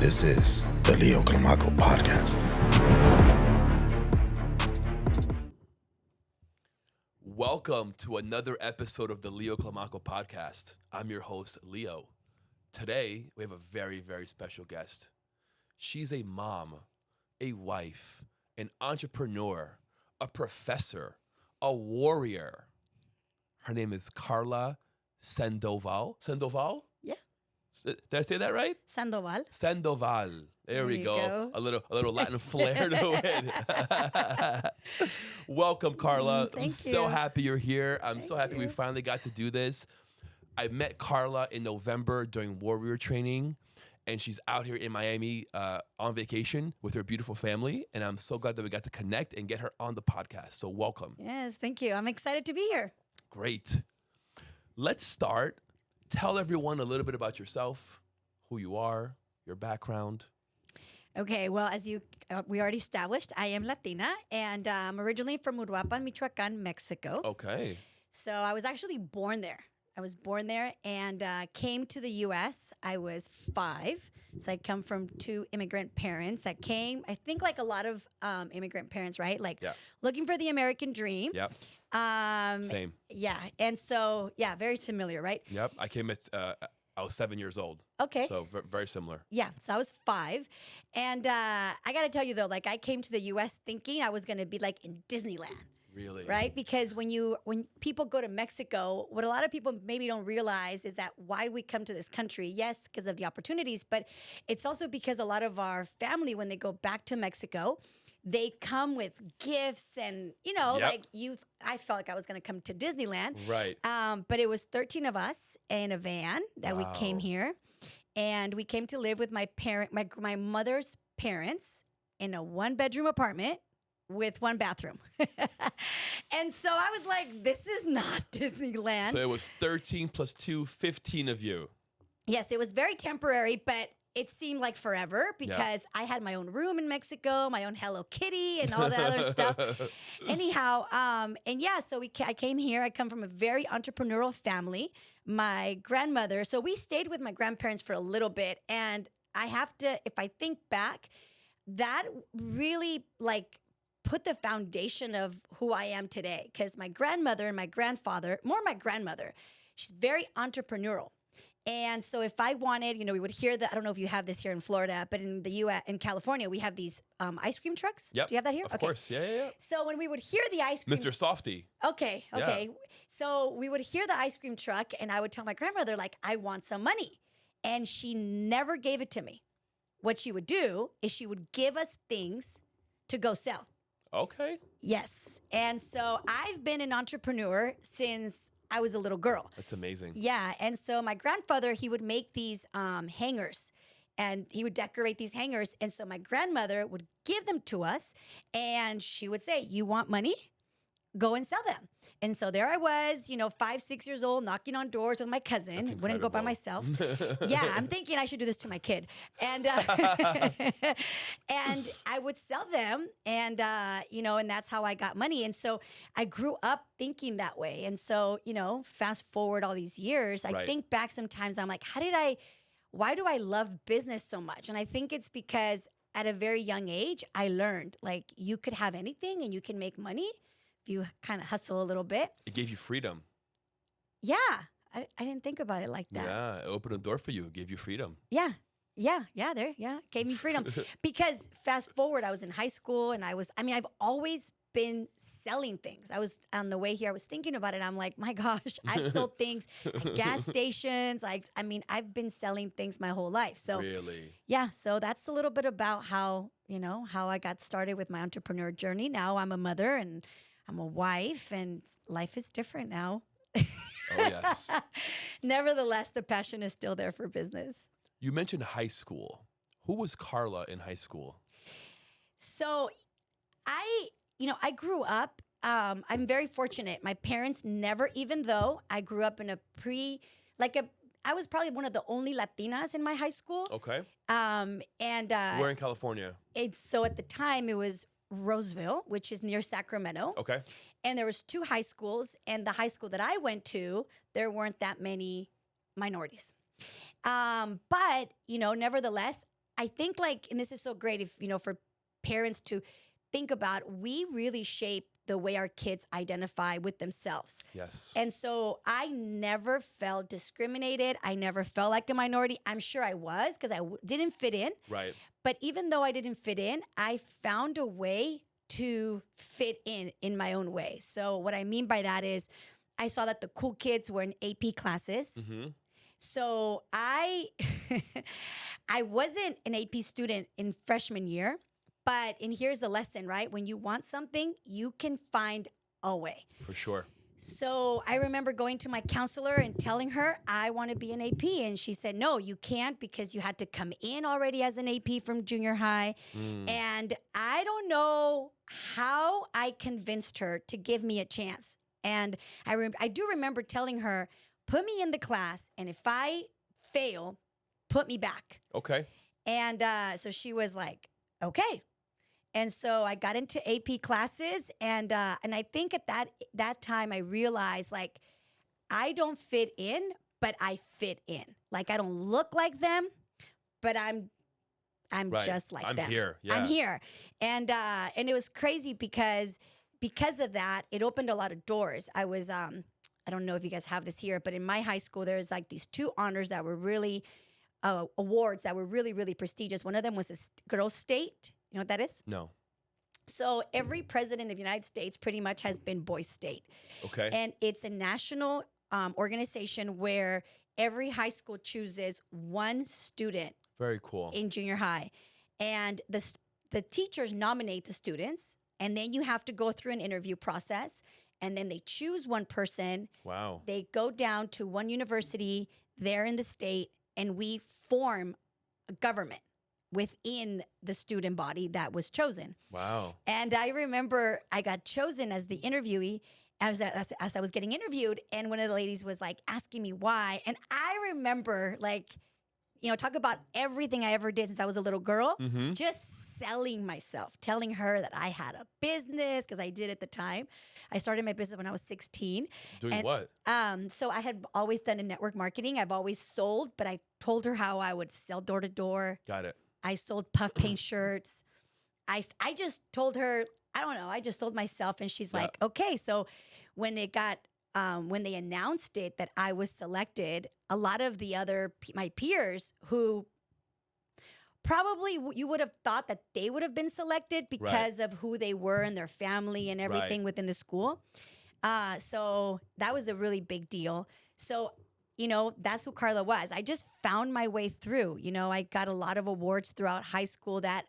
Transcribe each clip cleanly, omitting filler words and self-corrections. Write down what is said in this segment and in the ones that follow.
This is the Leo Climaco Podcast. Welcome to another episode of the Leo Climaco Podcast. I'm your host, Leo. Today, we have a very, very special guest. She's a mom, a wife, an entrepreneur, a professor, a warrior. Her name is Karla Sandoval. Sandoval? Yeah. Did I say that right? Sandoval. Sandoval. There we go. A little Latin flair to it. Welcome, Karla. I'm so happy you're here. I'm so happy we finally got to do this. I met Karla in November during warrior training, and she's out here in Miami on vacation with her beautiful family, and I'm so glad that we got to connect and get her on the podcast. So welcome. Yes, thank you. I'm excited to be here. Great. Let's start. Tell everyone a little bit about yourself, who you are, your background. Okay, well, as we already established, I am Latina, and I'm originally from Uruapan, Michoacan, Mexico. Okay. So I was actually born there. I was born there and came to the U.S. I was 5. So I come from 2 immigrant parents that came, I think like a lot of immigrant parents, right? Like looking for the American dream. Yep. Same. Yeah. And so, yeah, very familiar, right? Yep. I came at, I was 7 years old. Okay. So very similar. Yeah. So I was 5. And I got to tell you, though, like I came to the U.S. thinking I was going to be like in Disneyland. Really? Right? Because when people go to Mexico, what a lot of people maybe don't realize is that why we come to this country, yes, because of the opportunities, but it's also because a lot of our family, when they go back to Mexico, they come with gifts and, I felt like I was going to come to Disneyland. Right. But it was 13 of us in a van that we came here. And we came to live with my mother's parents in a 1-bedroom apartment with 1 bathroom. And so I was like, this is not Disneyland. So it was 13 plus 2, 15 of you. Yes, it was very temporary, but it seemed like forever because I had my own room in Mexico, my own Hello Kitty and all the other stuff. Anyhow, so I came here. I come from a very entrepreneurial family. My grandmother, so we stayed with my grandparents for a little bit. And I have to, if I think back, that really put the foundation of who I am today. Because my grandmother and my grandfather, more my grandmother, she's very entrepreneurial. And so if I wanted, we would hear I don't know if you have this here in Florida, but in the U.S., in California, we have these ice cream trucks. Yep. Do you have that here? Of course. Yeah. So when we would hear the ice cream. Mr. Softy. Okay. Yeah. So we would hear the ice cream truck and I would tell my grandmother, I want some money. And she never gave it to me. What she would do is she would give us things to go sell. Okay. Yes. And so I've been an entrepreneur since I was a little girl. That's amazing. Yeah. And so my grandfather, he would make these hangers and he would decorate these hangers. And so my grandmother would give them to us and she would say, you want money? Go and sell them. And so there I was, 5, 6 years old, knocking on doors with my cousin. Wouldn't go by myself. Yeah, I'm thinking I should do this to my kid. And and I would sell them and, and that's how I got money. And so I grew up thinking that way. And so, fast forward all these years, I think back sometimes, I'm like, why do I love business so much? And I think it's because at a very young age, I learned you could have anything and you can make money if you kind of hustle a little bit. It gave you freedom. Yeah. I didn't think about it like that. Yeah. It opened a door for you. It gave you freedom. Yeah. Gave me freedom. Because fast forward, I was in high school and I've always been selling things. I was on the way here, I was thinking about it. I'm like, my gosh, I've sold things at gas stations. I've been selling things my whole life. So really? Yeah. So that's a little bit about how I got started with my entrepreneur journey. Now I'm a mother and I'm a wife and life is different now. Oh, yes. Nevertheless, the passion is still there for business. You mentioned high school. Who was Karla in high school? So I grew up, I'm very fortunate. My parents never, even though I grew up in I was probably one of the only Latinas in my high school. Okay. Where in California? So at the time it was Roseville, which is near Sacramento. Okay. And there was 2 high schools, and the high school that I went to, there weren't that many minorities. But, nevertheless, I think like, and this is so great if, for parents to think about, we really shape the way our kids identify with themselves. Yes. And so I never felt discriminated. I never felt like a minority. I'm sure I was because didn't fit in. Right. But even though I didn't fit in, I found a way to fit in my own way. So what I mean by that is I saw that the cool kids were in AP classes. Mm-hmm. So I wasn't an AP student in freshman year, and here's the lesson, right? When you want something, you can find a way. For sure. So I remember going to my counselor and telling her I want to be an AP. And she said, no, you can't because you had to come in already as an AP from junior high. And I don't know how I convinced her to give me a chance. And I do remember telling her, put me in the class. And if I fail, put me back. Okay. And so she was like, okay. And so I got into AP classes, and I think at that time I realized like I don't fit in, but I fit in. Like I don't look like them, but I'm right. just like I'm them. Here. Yeah. I'm here, and it was crazy because of that it opened a lot of doors. I was I don't know if you guys have this here, but in my high school there's like these 2 honors that were really awards that were really, really prestigious. One of them was a girls' state. You know what that is? No. So every president of the United States pretty much has been boys' state. Okay. And it's a national organization where every high school chooses one student. Very cool. In junior high. And the teachers nominate the students, and then you have to go through an interview process, and then they choose one person. Wow. They go down to one university there in the state, and we form a government within the student body that was chosen. Wow. And I remember I got chosen as the interviewee as I was getting interviewed, and one of the ladies was like asking me why. And I remember like, talk about everything I ever did since I was a little girl, just selling myself, telling her that I had a business because I did at the time. I started my business when I was 16. Doing what? So I had always done in network marketing. I've always sold, but I told her how I would sell door to door. Got it. I sold puff paint shirts. I just told her, I don't know, I just told myself, and she's like, okay. So when when they announced it that I was selected, a lot of the my peers who probably you would have thought that they would have been selected because of who they were and their family and everything within the school. So that was a really big deal. So that's who Karla was. I just found my way through. I got a lot of awards throughout high school that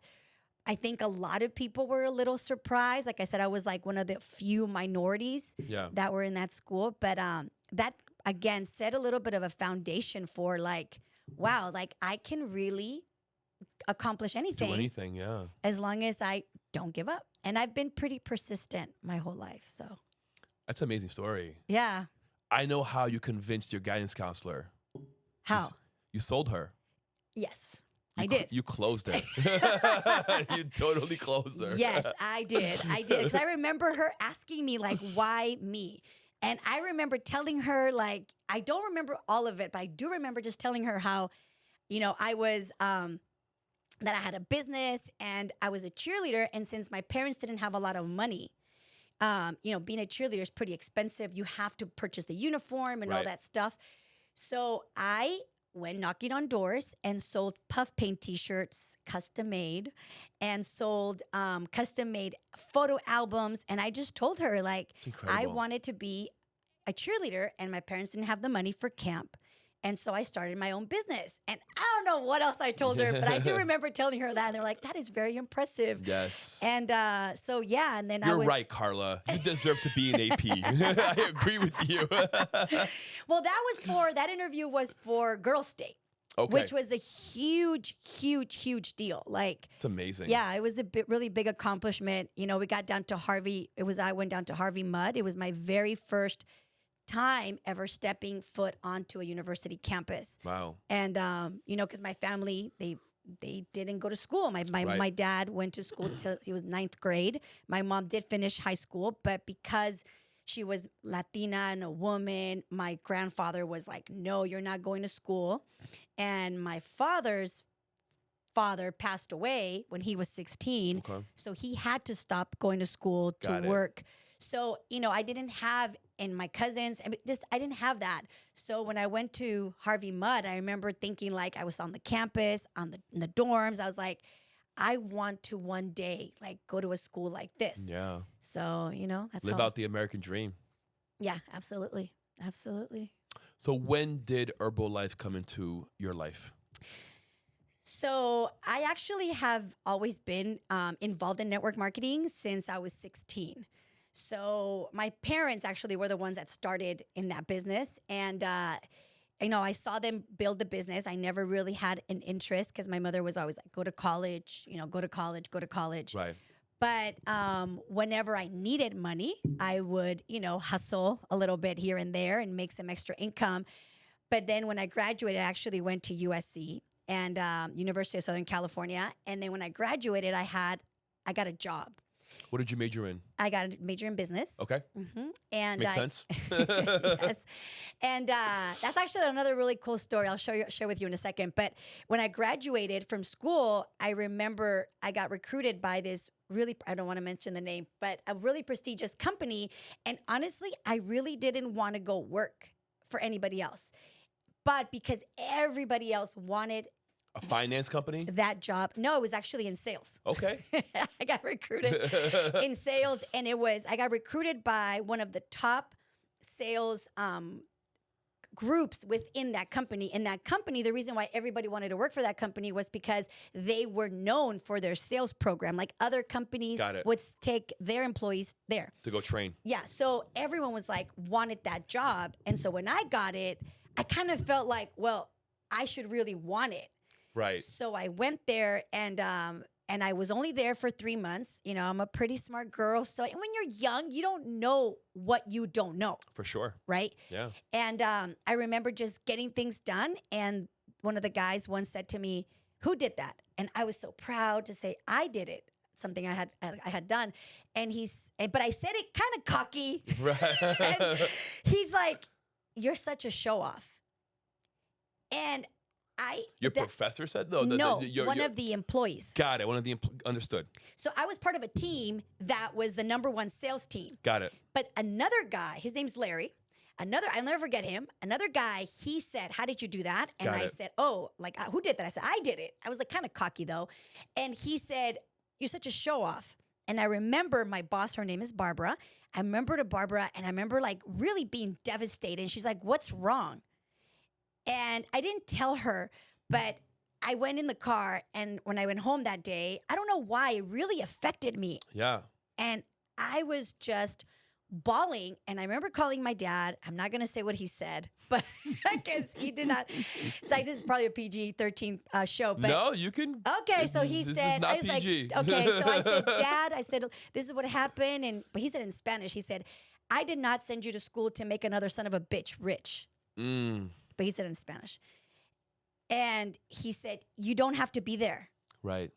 I think a lot of people were a little surprised. Like I said, I was like one of the few minorities that were in that school. But that, again, set a little bit of a foundation for like, wow, like I can really accomplish anything. Do anything, yeah. As long as I don't give up. And I've been pretty persistent my whole life. So that's an amazing story. Yeah. I know how you convinced your guidance counselor. How? You sold her. Yes, I did. You closed her. You totally closed her. Yes, I did. Because I remember her asking me, like, why me? And I remember telling her, like, I don't remember all of it, but I do remember just telling her how, I was, that I had a business and I was a cheerleader. And since my parents didn't have a lot of money, being a cheerleader is pretty expensive. You have to purchase the uniform and all that stuff. So I went knocking on doors and sold puff paint T-shirts, custom made, and sold custom made photo albums. And I just told her, like, I wanted to be a cheerleader, and my parents didn't have the money for camp. And so I started my own business. And I don't know what else I told her, but I do remember telling her that. And they're like, that is very impressive. Yes. And so, yeah. And then You're right, Karla. You deserve to be an AP. I agree with you. Well, that interview was for Girls State. Okay. Which was a huge, huge, huge deal. Like, it's amazing. Yeah, it was a really big accomplishment. We got down to Harvey. I went down to Harvey Mudd. It was my very first time ever stepping foot onto a university campus. Wow. And because my family, they didn't go to school. My dad went to school till he was 9th grade. My mom did finish high school, but because she was Latina and a woman, my grandfather was like, no, you're not going to school. And my father's father passed away when he was 16. Okay. So he had to stop going to school to work. So, I didn't have, and my cousins, I didn't have that. So when I went to Harvey Mudd, I remember thinking like I was on the campus, in the dorms. I was like, I want to one day like go to a school like this. Yeah. So, that's live out the American dream. Yeah, absolutely. Absolutely. So when did Herbalife come into your life? So I actually have always been involved in network marketing since I was 16. So my parents actually were the ones that started in that business. And, I saw them build the business. I never really had an interest because my mother was always like, go to college, go to college, go to college. Right. But whenever I needed money, I would, hustle a little bit here and there and make some extra income. But then when I graduated, I actually went to USC and University of Southern California. And then when I graduated, I got a job. What did you major in? I got a major in business. Okay. Mm-hmm. And makes sense. Yes. And that's actually another really cool story I'll share with you in a second. But when I graduated from school, I remember I got recruited by this really, I don't want to mention the name, but a really prestigious company. And honestly, I really didn't want to go work for anybody else. But because everybody else wanted a finance company? That job. No, it was actually in sales. Okay. I got recruited in sales, and I got recruited by one of the top sales groups within that company. In that company, the reason why everybody wanted to work for that company was because they were known for their sales program. Like other companies would take their employees there. To go train. Yeah. So everyone was like, wanted that job. And so when I got it, I kind of felt like, well, I should really want it. Right. So I went there and I was only there for 3 months. I'm a pretty smart girl. So when you're young, you don't know what you don't know. For sure. Right? Yeah. And I remember just getting things done. And one of the guys once said to me, "Who did that?" And I was so proud to say I did it. Something I had done. But I said it kind of cocky. Right. And he's like, "You're such a show off." And your professor said though? No, one of the employees. Got it. One of the understood. So I was part of a team that was the number one sales team. Got it. But another guy, his name's Larry. I'll never forget him. Another guy, he said, "How did you do that?" And I said, "Oh, like who did that?" I said, "I did it." I was like kind of cocky though. And he said, "You're such a show off." And I remember my boss, her name is Barbara. I remember to Barbara, and I remember like really being devastated. And she's like, "What's wrong?" And I didn't tell her, but I went in the car, and when I went home that day, I don't know why, it really affected me. Yeah. And I was just bawling, and I remember calling my dad. I'm not going to say what he said, but because he did not, like this is probably a PG-13 show. But no, you can. Okay, so he this said, is not I was PG. like, okay, so I said, "Dad," I said, "this is what happened." But he said in Spanish, he said, "I did not send you to school to make another son of a bitch rich." But he said it in Spanish. And he said, "You don't have to be there." Right.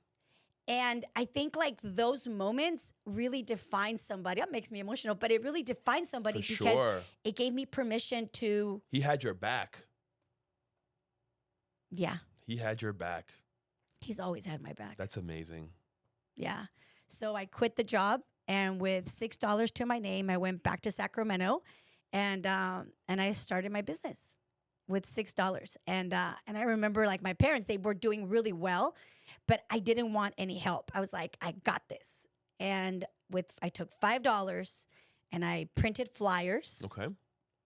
And I think like those moments really define somebody. That makes me emotional, but it really defines somebody because it gave me permission to. He had your back. Yeah. He had your back. He's always had my back. That's amazing. Yeah. So I quit the job, and with $6 to my name, I went back to Sacramento, and I started my business with $6. And I remember like my parents, they were doing really well, but I didn't want any help. I was like, I got this. And I took $5 and I printed flyers. Okay.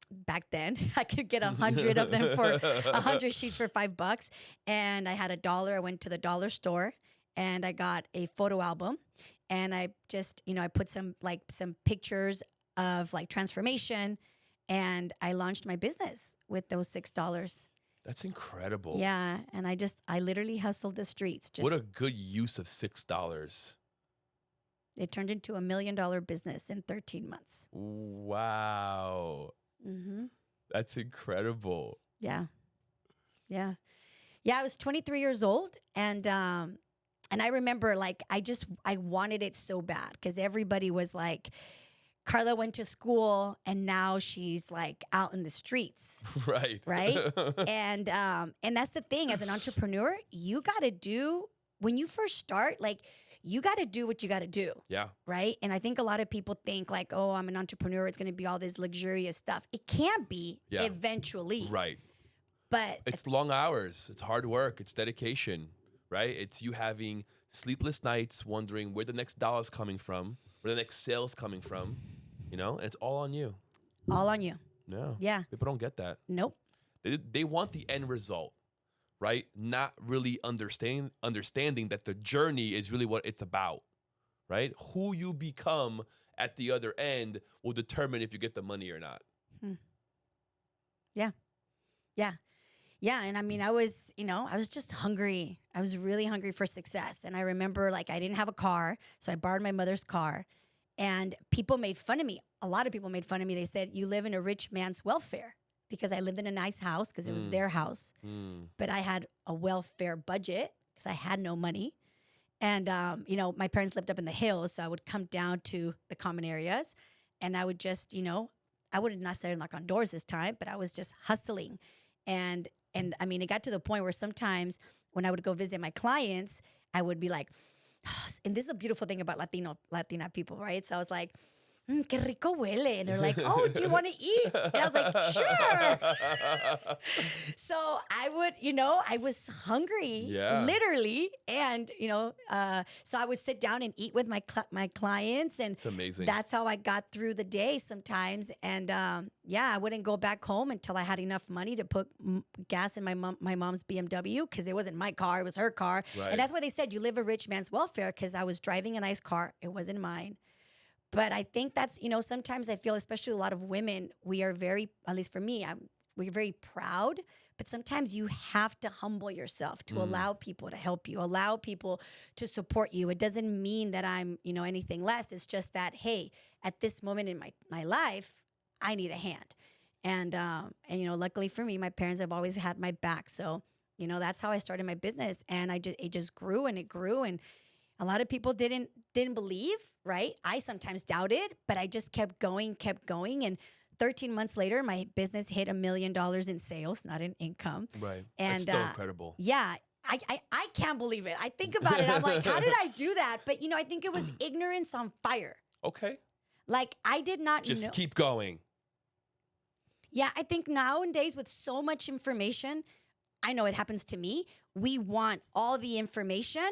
Back then, I could get 100 of them for 100 sheets for $5. And I had $1. I went to the dollar store and I got a photo album. And I just, I put some pictures of like transformation. And I launched my business with those $6. That's incredible. Yeah. And I literally hustled the streets. What a good use of $6. It turned into $1 million business in 13 months. Wow. Mm-hmm. That's incredible. Yeah. Yeah. Yeah. I was 23 years old. And I remember like, I wanted it so bad because everybody was like, Karla went to school and now she's like out in the streets. Right. Right. And that's the thing, as an entrepreneur, you got to do when you first start, like, you got to do what you got to do. Yeah. Right. And I think a lot of people think like, oh, I'm an entrepreneur. It's going to be all this luxurious stuff. It can be eventually. Right. But it's long hours. It's hard work. It's dedication. Right. It's you having sleepless nights, wondering where the next dollar's coming from, where the next sale's coming from, and it's all on you. All on you. No. Yeah. People don't get that. Nope. They want the end result. Right? Not really understanding that the journey is really what it's about, right? Who you become at the other end will determine if you get the money or not. Yeah. And I mean, I was just hungry. I was really hungry for success. And I remember like I didn't have a car, so I borrowed my mother's car, and people made fun of me. A lot of people made fun of me. They said, you live in a rich man's welfare. Because I lived in a nice house because it was their house. But I had a welfare budget because I had no money. And, my parents lived up in the hills. So I would come down to the common areas and I would just, I wouldn't necessarily knock on doors this time, but I was just hustling. And I mean, it got to the point where sometimes when I would go visit my clients, I would be like, and this is a beautiful thing about Latina people, right? So I was like, que rico huele. And they're like, oh, do you want to eat? And I was like, sure. So I would, I was hungry, literally. And, so I would sit down and eat with my clients. And it's amazing. That's how I got through the day sometimes. And I wouldn't go back home until I had enough money to put gas in my mom's BMW because it wasn't my car, it was her car. Right. And that's why they said you live a rich man's welfare because I was driving a nice car. It wasn't mine. But I think that's, sometimes I feel, especially a lot of women, we are very, at least for me, we're very proud. But sometimes you have to humble yourself to allow people to help you, allow people to support you. It doesn't mean that I'm, anything less. It's just that, hey, at this moment in my life, I need a hand. And luckily for me, my parents have always had my back. So, that's how I started my business. And it just grew and it grew. And a lot of people didn't believe, right? I sometimes doubted, but I just kept going. And 13 months later, my business hit $1 million in sales, not in income. Right. And that's still incredible. Yeah. I can't believe it. I think about it. I'm like, how did I do that? But, I think it was ignorance on fire. Okay. Like, I did not know. Just keep going. Yeah, I think nowadays with so much information, I know it happens to me. We want all the information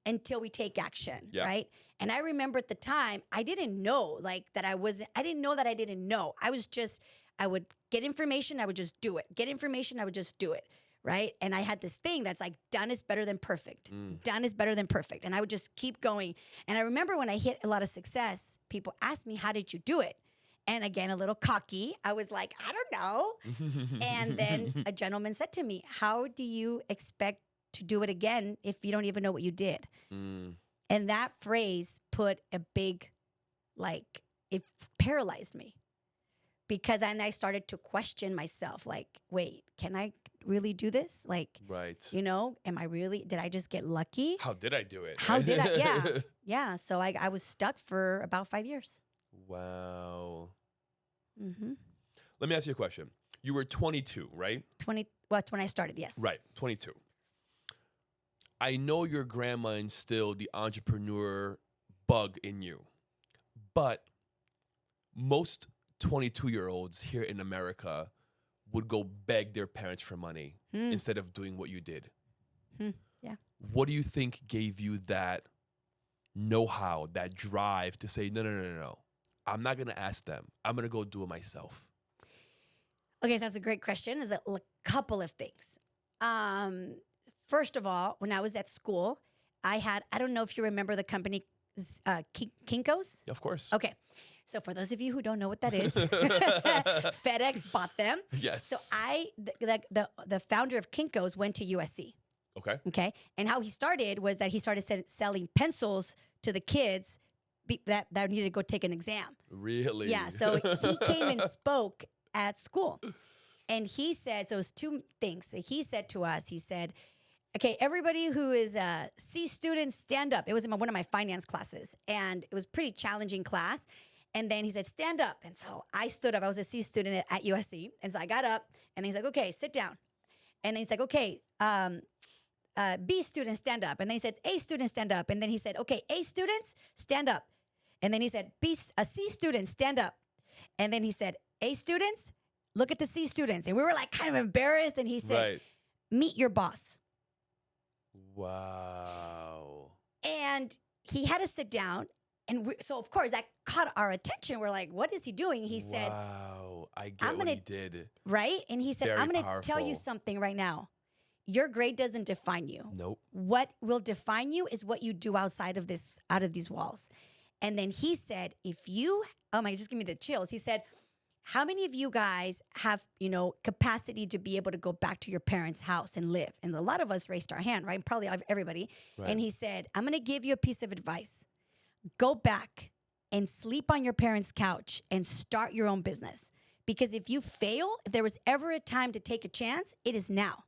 until we take action, right? And I remember at the time, I didn't know I didn't know that I didn't know. I would get information, I would just do it. Get information, I would just do it, right? And I had this thing that's like, done is better than perfect. Done is better than perfect. And I would just keep going. And I remember when I hit a lot of success, people asked me, how did you do it? And again, a little cocky. I was like, I don't know. And then a gentleman said to me, how do you expect to do it again if you don't even know what you did? And that phrase put a big, it paralyzed me. Because then I started to question myself, like, wait, can I really do this? Like, right. Am I really, did I just get lucky? How did I do it? How did I? Yeah. Yeah. So I was stuck for about 5 years. Wow. Mm-hmm. Let me ask you a question. You were 22, right? Well, that's when I started, yes. Right, 22. I know your grandma instilled the entrepreneur bug in you, but most 22-year-olds here in America would go beg their parents for money instead of doing what you did. Yeah. What do you think gave you that know-how, that drive to say, no. I'm not going to ask them. I'm going to go do it myself. Okay, so that's a great question. There's a couple of things. First of all, when I was at school, I don't know if you remember the company Kinko's? Of course. Okay. So for those of you who don't know what that is, FedEx bought them. Yes. So the founder of Kinko's went to USC. Okay. Okay. And how he started was that he started selling pencils to the kids that needed to go take an exam. Really? Yeah. So he came and spoke at school. And he said, so it was two things. So he said to us, he said, okay, everybody who is a C student, stand up. It was in one of my finance classes. And it was a pretty challenging class. And then he said, stand up. And so I stood up. I was a C student at USC. And so I got up. And he's like, okay, sit down. And then he's like, okay, B students, stand up. And then he said, A students, stand up. And then he said, okay, A students, stand up. And then he said, C students, stand up. And then he said, A students, look at the C students. And we were like kind of embarrassed. And he said, meet your boss. Wow. And he had to sit down. And so, of course, that caught our attention. We're like, what is he doing? He said, wow, I get what he did. Right? And he said, Very I'm going to powerful. tell you something right now. Your grade doesn't define you. Nope. What will define you is what you do outside of this, out of these walls. And then he said, if you, oh my, just give me the chills. He said, how many of you guys have, capacity to be able to go back to your parents' house and live? And a lot of us raised our hand, right? Probably everybody. Right. And he said, I'm going to give you a piece of advice. Go back and sleep on your parents' couch and start your own business. Because if you fail, if there was ever a time to take a chance, it is now.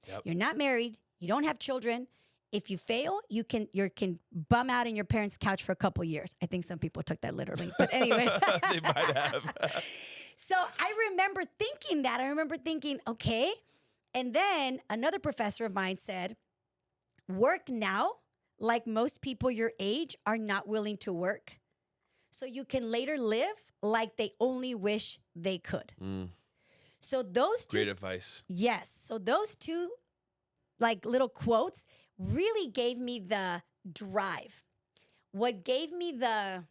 Yep. You're not married. You don't have children. If you fail, you can bum out in your parents' couch for a couple years. I think some people took that literally, but anyway. They might have. So I remember thinking that. I remember thinking, okay. And then another professor of mine said, work now like most people your age are not willing to work. So you can later live like they only wish they could. So those two. Great advice. Yes. So those two like little quotes really gave me the drive. What gave me the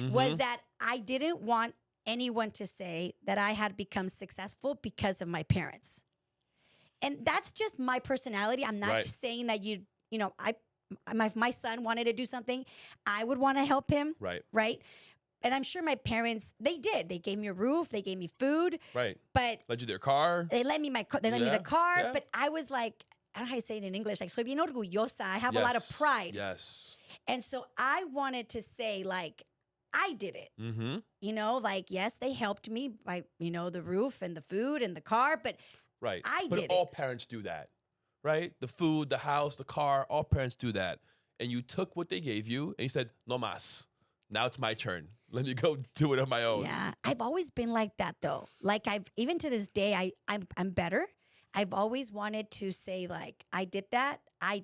was that I didn't want anyone to say that I had become successful because of my parents. And that's just my personality. I'm not saying that my son wanted to do something, I would want to help him. Right. And I'm sure my parents, they did. They gave me a roof. They gave me food. Right. But let you their car. They let me me the car. Yeah. But I was like, I don't know how you say it in English. Like, soy bien orgullosa. I have a lot of pride. Yes. And so I wanted to say, like, I did it. Yes, they helped me by, the roof and the food and the car. But I did it. But all parents do that, right? The food, the house, the car, all parents do that. And you took what they gave you and you said, no mas. Now it's my turn. Let me go do it on my own. Yeah, I've always been like that though. Like even to this day, I'm better. I've always wanted to say like, I did that. I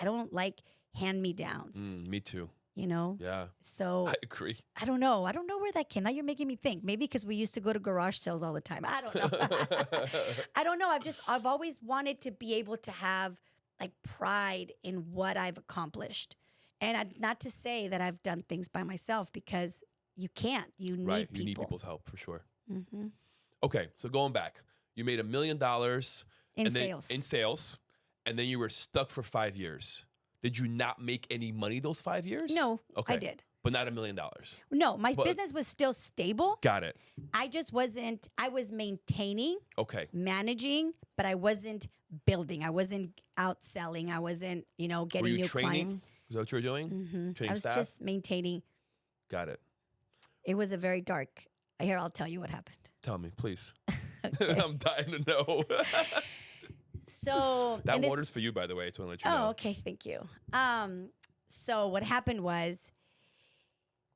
don't like hand-me-downs. Me too. Yeah. So I agree. I don't know where that came. Now you're making me think. Maybe because we used to go to garage sales all the time. I don't know. I don't know. I've always wanted to be able to have like pride in what I've accomplished. And not to say that I've done things by myself because you can't. You need people. You need people's help for sure. Mm-hmm. Okay, so going back, you made $1 million in sales, and then you were stuck for 5 years. Did you not make any money those 5 years? No, I did. But not $1 million. No, my business was still stable. Got it. I just wasn't, I was maintaining, managing, but I wasn't building. I wasn't outselling. I wasn't, getting new clients. Is that what you were doing? Mm-hmm. Training I was staff? just maintaining. Got it. It was a very dark. Here, I'll tell you what happened. Tell me, please. I'm dying to know. So that water's for you, by the way. I just want to let you know. Oh, okay. Thank you. So what happened was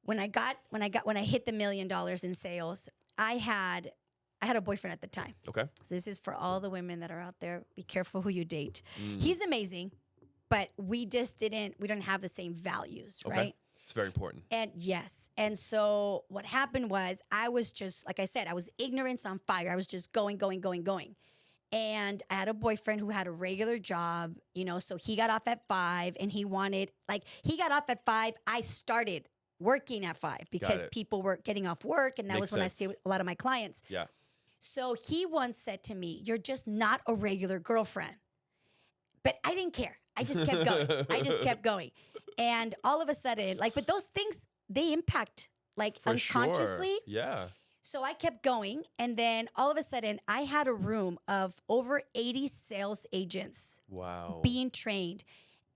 when I hit the $1 million in sales, I had a boyfriend at the time. Okay. So this is for all the women that are out there. Be careful who you date. He's amazing, but we don't have the same values, right? It's very important. And yes. And so what happened was I was just, like I said, I was ignorance on fire. I was just going. And I had a boyfriend who had a regular job, so he got off at 5 and he got off at 5. I started working at 5 because people were getting off work. And that was when I stayed with a lot of my clients. Yeah. So he once said to me, you're just not a regular girlfriend. But I didn't care. I just kept going. And all of a sudden, but those things, they impact For unconsciously. Sure. Yeah. So I kept going. And then all of a sudden, I had a room of over 80 sales agents. Wow. Being trained.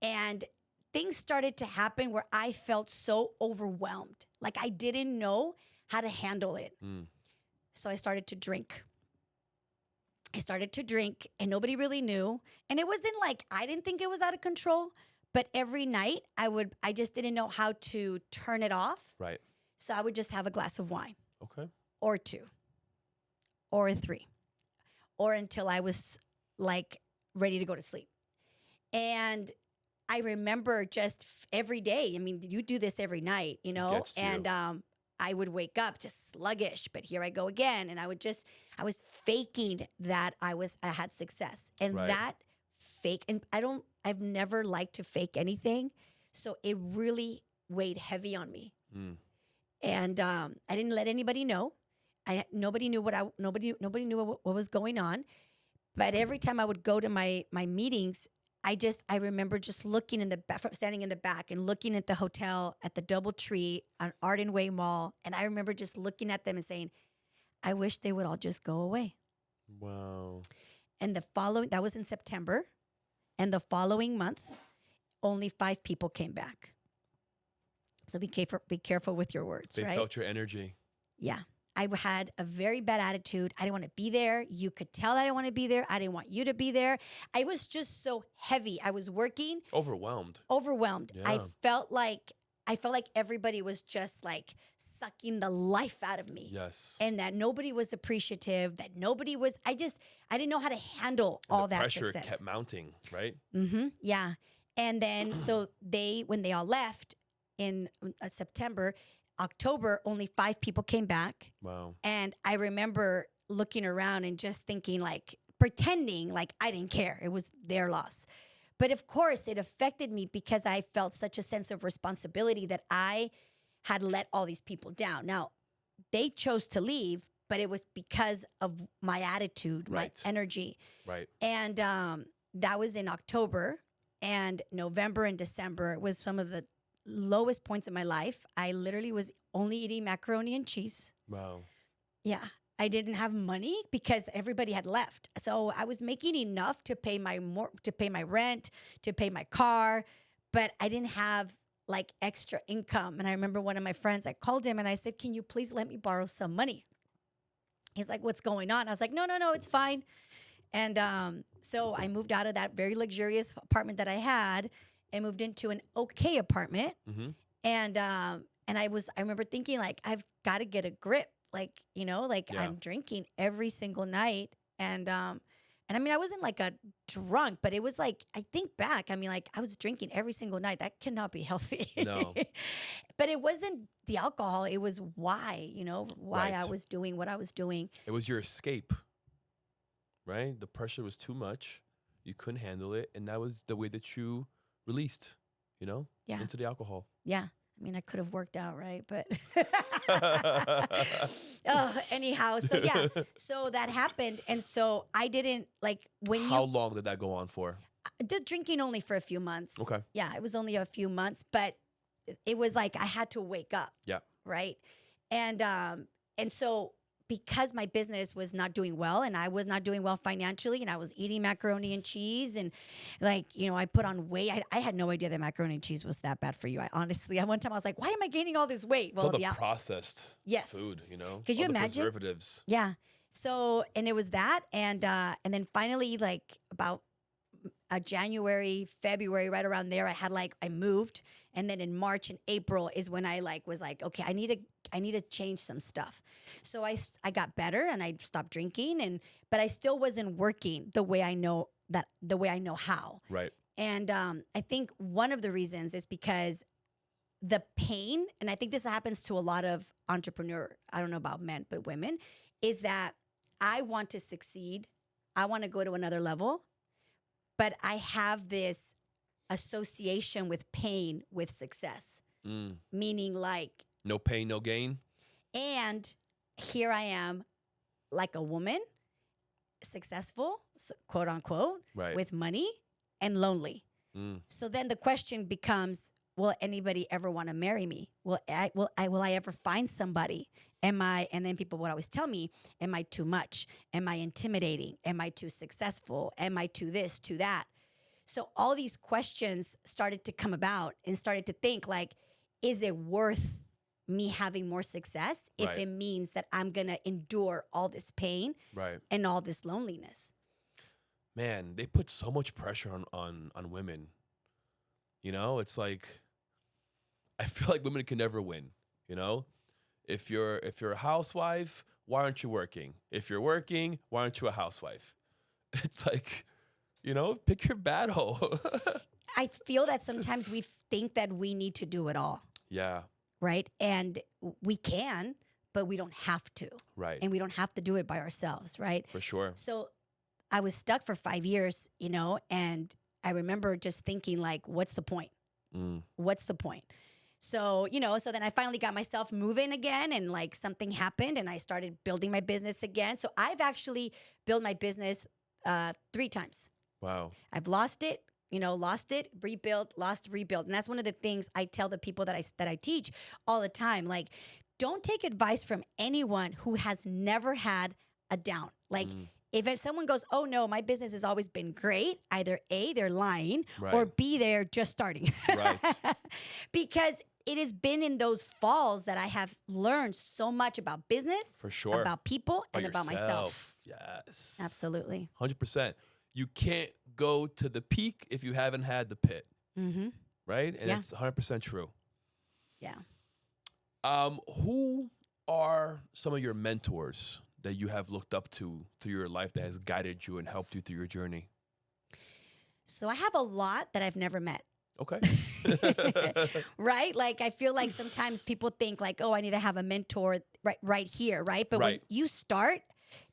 And things started to happen where I felt so overwhelmed. Like I didn't know how to handle it. So I started to drink. And nobody really knew. And it wasn't like, I didn't think it was out of control. But every night I just didn't know how to turn it off. Right. So I would just have a glass of wine. Okay. Or 2. Or 3. or until I was like ready to go to sleep. And I remember just every day. I mean, you do this every night, you know, and I would wake up just sluggish, but here I go again. And I was faking that I had success, and that fake. And I've never liked to fake anything. So it really weighed heavy on me. And I didn't let anybody know. Nobody knew nobody knew what was going on. But every time I would go to my meetings, I remember just looking standing in the back and looking at the hotel at the DoubleTree on Arden Way Mall. And I remember just looking at them and saying, I wish they would all just go away. Wow. And that was in September. And the following month, only 5 people came back. So be careful with your words, They right? felt your energy. Yeah. I had a very bad attitude. I didn't want to be there. You could tell I didn't want to be there. I didn't want you to be there. I was just so heavy. I was working. Overwhelmed. Yeah. I felt like everybody was just like sucking the life out of me. Yes. And that nobody was appreciative, that nobody was, I didn't know how to handle all that pressure success. Kept mounting, right? Mm-hmm. Yeah. And then, so when they all left in September, October, only 5 people came back. Wow. And I remember looking around and just thinking, like, pretending like I didn't care. It was their loss. But of course, it affected me because I felt such a sense of responsibility that I had let all these people down. Now, they chose to leave, but it was because of my attitude, my energy. Right. And that was in October. And November and December was some of the lowest points in my life. I literally was only eating macaroni and cheese. Wow. Yeah. I didn't have money because everybody had left. So I was making enough to pay my rent, to pay my car, but I didn't have like extra income. And I remember one of my friends, I called him and I said, "Can you please let me borrow some money?" He's like, "What's going on?" I was like, No, it's fine. And so I moved out of that very luxurious apartment that I had and moved into an okay apartment. Mm-hmm. And I remember thinking, like, I've got to get a grip. Like, you know, like I'm drinking every single night. And I mean, I wasn't like a drunk, but it was like, I think back, I mean, like I was drinking every single night. That cannot be healthy. No. But it wasn't the alcohol. It was why I was doing what I was doing. It was your escape, right? The pressure was too much. You couldn't handle it. And that was the way that you released, into the alcohol. Yeah. I mean, I could have worked out, right? But anyhow, so yeah. So that happened. And so I didn't How long did that go on for? The drinking only for a few months. Okay. Yeah, it was only a few months, but it was like I had to wake up. Yeah. Right. And so because my business was not doing well and I was not doing well financially and I was eating macaroni and cheese and I put on weight. I had no idea that macaroni and cheese was that bad for you. One time I was like, why am I gaining all this weight? Well, the processed food, Could you imagine? Preservatives. Yeah. So, and it was that. And then finally, about January, February, right around there, I moved. And then in March and April is when I was like, okay, I need to change some stuff. So I got better and I stopped drinking but I still wasn't working the way I know how. Right. And I think one of the reasons is because the pain, and I think this happens to a lot of entrepreneurs, I don't know about men, but women, is that I want to succeed. I want to go to another level, but I have this association with pain with success, meaning like no pain, no gain. And here I am, like a woman, successful, quote unquote, with money and lonely. So then the question becomes, will anybody ever want to marry me? Will I ever find somebody? And then people would always tell me, am I too much? Am I intimidating? Am I too successful? Am I too this, too that? So all these questions started to come about and started to think is it worth me having more success if it means that I'm going to endure all this pain and all this loneliness? Man, they put so much pressure on women. It's like, I feel like women can never win, If you're a housewife why aren't you working? If you're working, why aren't you a housewife? It's like, pick your battle. I feel that sometimes we think that we need to do it all. Yeah. Right? And we can, but we don't have to. Right. And we don't have to do it by ourselves, right? For sure. So I was stuck for 5 years, and I remember just thinking like, what's the point? What's the point? So, so then I finally got myself moving again, and like something happened and I started building my business again. So I've actually built my business 3 times. Wow. I've lost it, rebuilt, lost, rebuilt. And that's one of the things I tell the people that I teach all the time. Like, don't take advice from anyone who has never had a down. Like, if someone goes, oh no, my business has always been great, either A, they're lying, or B, they're just starting. Right. Because it has been in those falls that I have learned so much about business, for sure, about people, and about myself. Yes. Absolutely. 100%. You can't go to the peak if you haven't had the pit. Mm-hmm. Right? And it's 100% true. Yeah. Who are some of your mentors that you have looked up to through your life that has guided you and helped you through your journey? So I have a lot that I've never met. Okay. Right? Like, I feel like sometimes people think like, oh, I need to have a mentor right here, right? But when you start,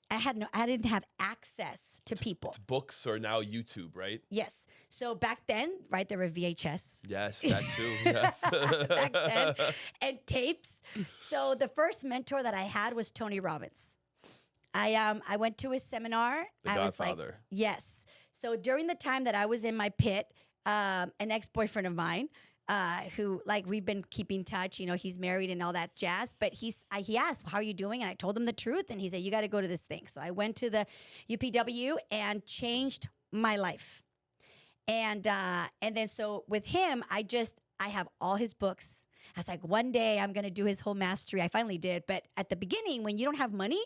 I didn't have access to people. It's books or now YouTube, right? Yes. So back then, right, there were VHS. Yes, that too. Yes. Back then, and tapes. So the first mentor that I had was Tony Robbins. I went to his seminar. The Godfather. Was like, yes. So during the time that I was in my pit, an ex-boyfriend of mine, who, like, we've been keeping touch, he's married and all that jazz, but he asked, how are you doing? And I told him the truth, and he said, you got to go to this thing. So I went to the UPW and changed my life. And then so with him, I have all his books. I was like, one day I'm going to do his whole mastery. I finally did. But at the beginning, when you don't have money,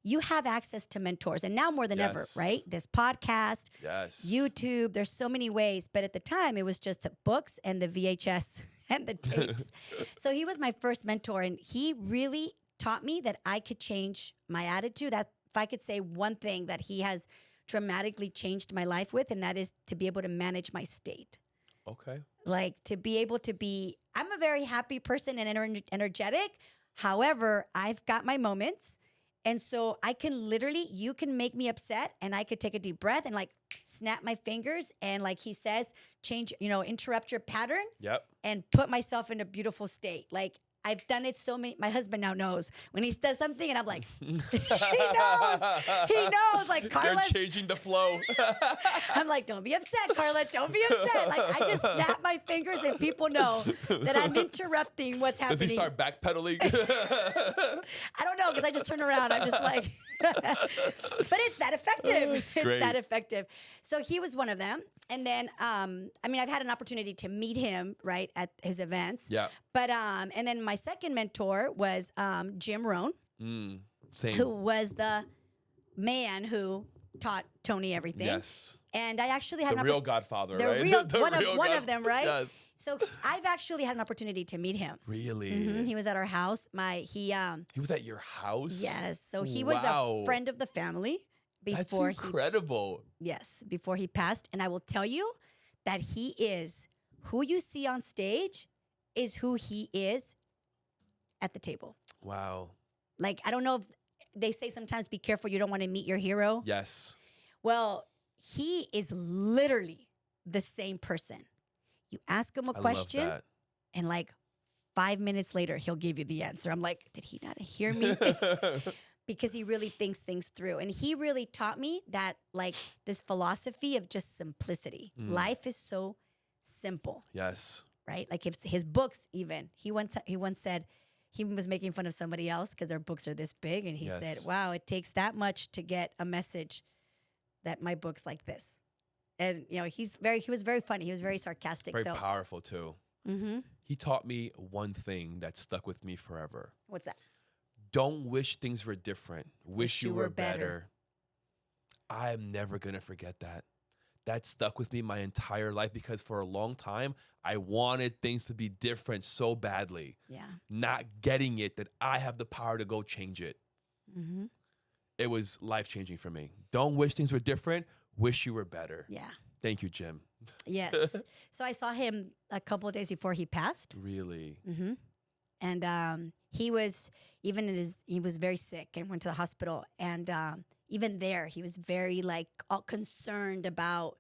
you have access to mentors. And now more than ever, right? This podcast, YouTube, there's so many ways. But at the time, it was just the books and the VHS and the tapes. So he was my first mentor. And he really taught me that I could change my attitude. That if I could say one thing that he has dramatically changed my life with, and that is to be able to manage my state. Okay. Like, to be able to be, I'm a very happy person and energetic. However, I've got my moments. And so I can literally, you can make me upset and I could take a deep breath and like snap my fingers and, like he says, change, interrupt your pattern. Yep. And put myself in a beautiful state. Like, I've done it so many. My husband now knows when he does something, and I'm like, he knows. Like, Karla, you're changing the flow. I'm like, don't be upset, Karla. Don't be upset. Like, I just snap my fingers, and people know that I'm interrupting what's happening. Does he start backpedaling? I don't know, because I just turn around. I'm just like, but it's that effective. It's that effective. So he was one of them. And then, I've had an opportunity to meet him, right, at his events. Yeah. But, and then my second mentor was Jim Rohn, who was the man who taught Tony everything. Yes. And I actually had the real Godfather, right? One of them, right? Yes. So I've actually had an opportunity to meet him. Really? Mm-hmm. He was at our house. He was at your house? Yes. So he was a friend of the family. That's incredible. Before he passed. And I will tell you that he is who you see on stage is who he is at the table. Wow. Like, I don't know if they say sometimes be careful, you don't want to meet your hero. Yes. Well, he is literally the same person. You ask him a question, and like 5 minutes later, he'll give you the answer. I'm like, did he not hear me? Because he really thinks things through. And he really taught me that, like, this philosophy of just simplicity. Life is so simple. Yes. Right? Like, his books even. He once said he was making fun of somebody else because their books are this big. And he said, wow, it takes that much to get a message that my book's like this. And, he was very funny. He was very sarcastic. Very powerful, too. Mm-hmm. He taught me one thing that stuck with me forever. What's that? Don't wish things were different. Wish you were better. I'm never going to forget that. That stuck with me my entire life because for a long time, I wanted things to be different so badly. Yeah. Not getting it that I have the power to go change it. Mm-hmm. It was life-changing for me. Don't wish things were different. Wish you were better. Yeah. Thank you, Jim. Yes. So I saw him a couple of days before he passed. Really? Mm-hmm. And he was he was very sick and went to the hospital. And even there, he was very like all concerned about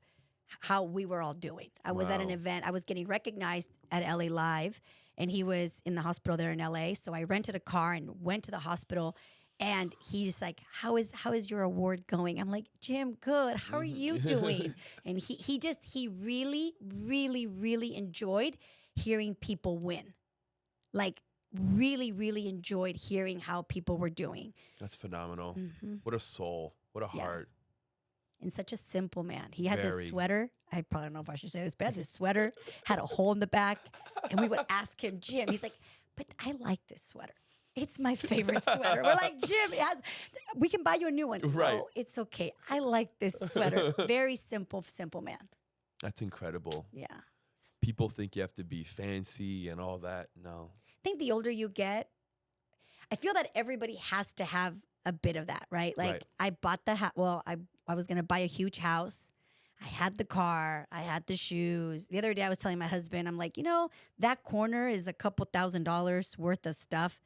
how we were all doing. I was at an event. I was getting recognized at LA Live, and he was in the hospital there in LA. So I rented a car and went to the hospital. And he's like, how is your award going? I'm like, Jim, good. How are you doing? And he really, really, really enjoyed hearing people win. Like, really, really enjoyed hearing how people were doing. That's phenomenal. Mm-hmm. What a soul. What a heart. And such a simple man. He had Very. this sweater. I probably don't know if I should say this, but this sweater had a hole in the back. And we would ask him, Jim, he's like, but I like this sweater. It's my favorite sweater. We're like, Jim, we can buy you a new one. Right. Oh, it's okay. I like this sweater. Very simple man. That's incredible. Yeah. People think you have to be fancy and all that. No. I think the older you get, I feel that everybody has to have a bit of that, right? Like I bought the I was going to buy a huge house. I had the car. I had the shoes. The other day I was telling my husband, I'm like, that corner is a couple $1,000s worth of stuff.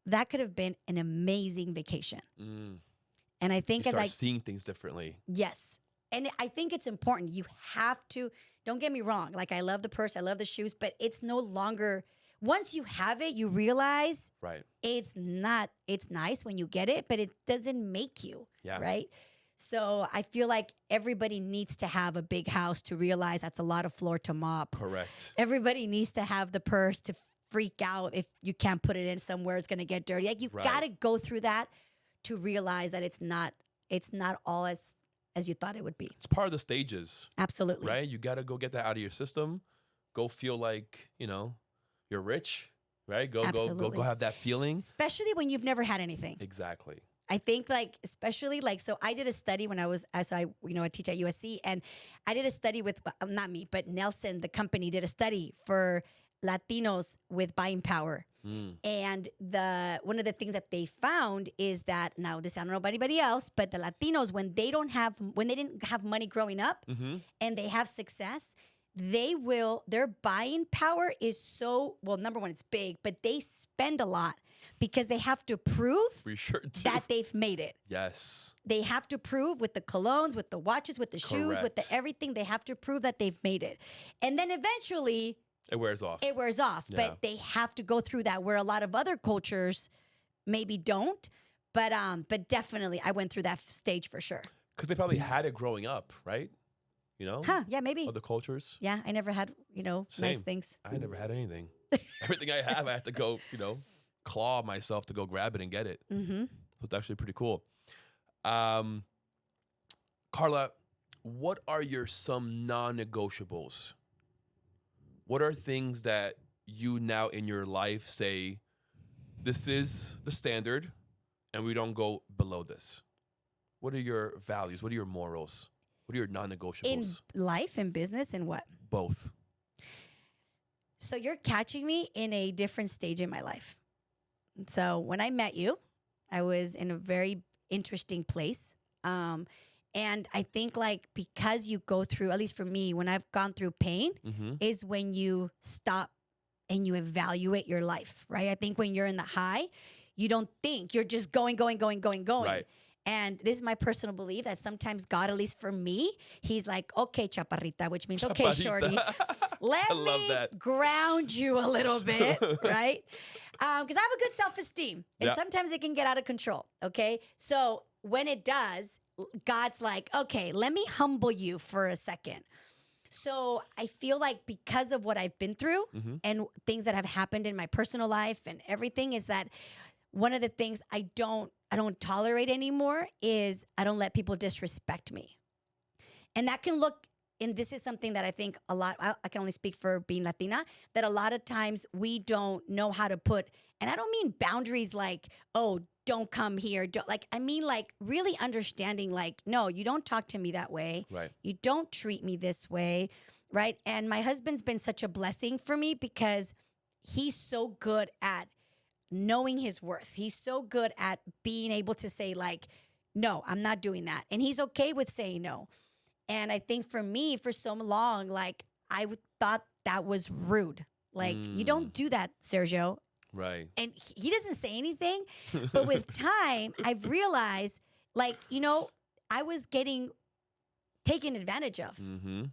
That could have been an amazing vacation. And I think you start seeing things differently. Yes. And I think it's important. You have to, don't get me wrong. Like I love the purse, I love the shoes, but it's no longer, once you have it, you realize it's nice when you get it, but it doesn't make you, right? So I feel like everybody needs to have a big house to realize that's a lot of floor to mop. Correct. Everybody needs to have the purse to freak out if you can't put it in somewhere it's going to get dirty. Like you got to go through that to realize that it's not all as you thought it would be. It's part of the stages. Absolutely. Right? You got to go get that out of your system. Go feel like, you're rich, right? Go have that feeling. Especially when you've never had anything. Exactly. I think so I did a study when I teach at USC, and I did a study with, not me, but Nelson, the company, did a study for Latinos with buying power. And one of the things that they found is that, now this I don't know about anybody else, but the Latinos, when they didn't have money growing up and they have success, their buying power is so, well, number one, it's big, but they spend a lot because they have to prove that they've made it. Yes. They have to prove with the colognes, with the watches, with the shoes, with the everything, they have to prove that they've made it. And then eventually it wears off. Yeah. But they have to go through that, where a lot of other cultures maybe don't. But definitely I went through that stage for sure. Because they probably had it growing up, right? Yeah, maybe. Other cultures. Yeah, I never had, Same. nice things. I never had anything. Everything I have, I have to go, claw myself to go grab it and get it. Mm-hmm. So it's actually pretty cool. Karla, what are some non-negotiables? What are things that you now in your life say, this is the standard and we don't go below this? What are your values? What are your morals? What are your non-negotiables? In life, in business, in what? Both. So you're catching me in a different stage in my life. So when I met you, I was in a very interesting place. And I think because you go through, at least for me, when I've gone through pain, is when you stop and you evaluate your life, right? I think when you're in the high, you don't think, you're just going. Right. And this is my personal belief that sometimes God, at least for me, he's like, okay, chaparrita, which means, okay, shorty, let me ground you a little bit, right? Because I have a good self-esteem, and sometimes it can get out of control, okay? So when it does, God's like, okay, let me humble you for a second. So I feel like because of what I've been through and things that have happened in my personal life and everything, is that one of the things I don't tolerate anymore is I don't let people disrespect me. And that can look, and this is something that I think a lot, I can only speak for being Latina, that a lot of times we don't know how to put, and I don't mean boundaries like, oh, don't come here. I mean really understanding no, you don't talk to me that way. Right. You don't treat me this way, right? And my husband's been such a blessing for me because he's so good at knowing his worth. He's so good at being able to say like, no, I'm not doing that. And he's okay with saying no. And I think for me, for so long, like thought that was rude. Like, you don't do that, Sergio. Right. And he doesn't say anything. But with time, I've realized, like, I was getting taken advantage of. Mm-hmm.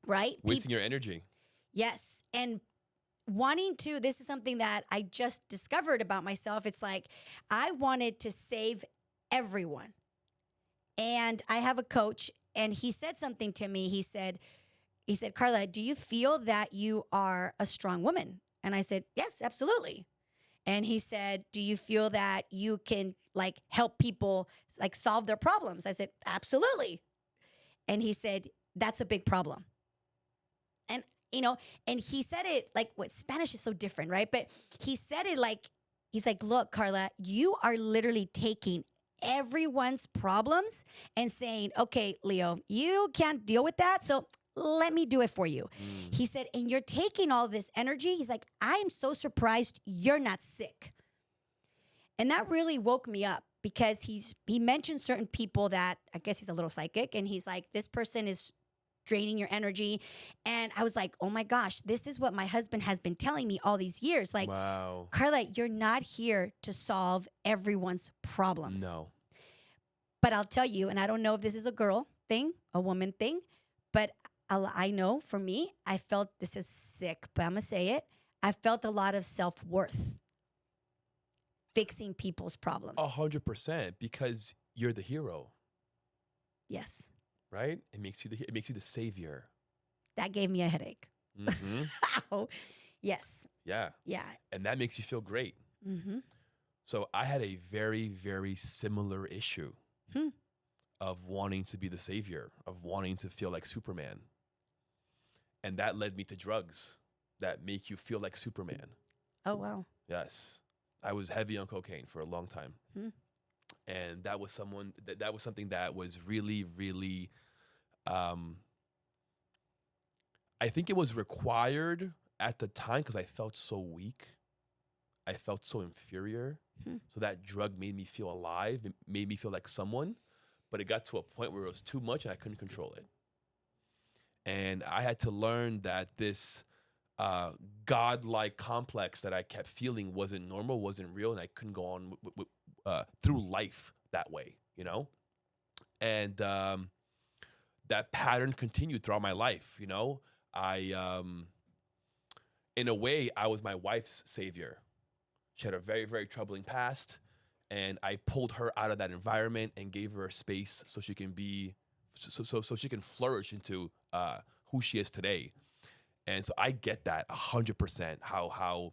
Right? Wasting your energy. Yes. And this is something that I just discovered about myself. It's like, I wanted to save everyone. And I have a coach, and he said something to me. He said, Karla, do you feel that you are a strong woman? And I said, yes, absolutely. And he said, do you feel that you can like help people like solve their problems? I said, absolutely. And he said, that's a big problem. And, and he said it like, what Spanish is so different, right? But he said it like, he's like, look, Karla, you are literally taking everyone's problems and saying, okay, Leo, you can't deal with that. So let me do it for you. He said, and you're taking all this energy. He's like, I'm so surprised you're not sick. And that really woke me up because he mentioned certain people that I guess he's a little psychic. And he's like, this person is draining your energy. And I was like, oh my gosh, this is what my husband has been telling me all these years. Like, wow, Karla, you're not here to solve everyone's problems. No. But I'll tell you, and I don't know if this is a girl thing, a woman thing, but I know for me, I felt, this is sick, but I'm going to say it. I felt a lot of self-worth fixing people's problems. 100%, because you're the hero. Yes. Right? It makes you the savior. That gave me a headache. Mm-hmm. Oh, yes. Yeah. Yeah. And that makes you feel great. Mm-hmm. So I had a very, very similar issue of wanting to be the savior, of wanting to feel like Superman. And that led me to drugs that make you feel like Superman. Oh, wow. Yes. I was heavy on cocaine for a long time. And that was something that was really, really, I think it was required at the time because I felt so weak. I felt so inferior. So that drug made me feel alive. It made me feel like someone. But it got to a point where it was too much and I couldn't control it. And I had to learn that this godlike complex that I kept feeling wasn't normal, wasn't real, and I couldn't go on through life that way, And that pattern continued throughout my life, I, in a way, I was my wife's savior. She had a very, very troubling past, and I pulled her out of that environment and gave her a space so she can be, so she can flourish into who she is today. And so I get that 100%, how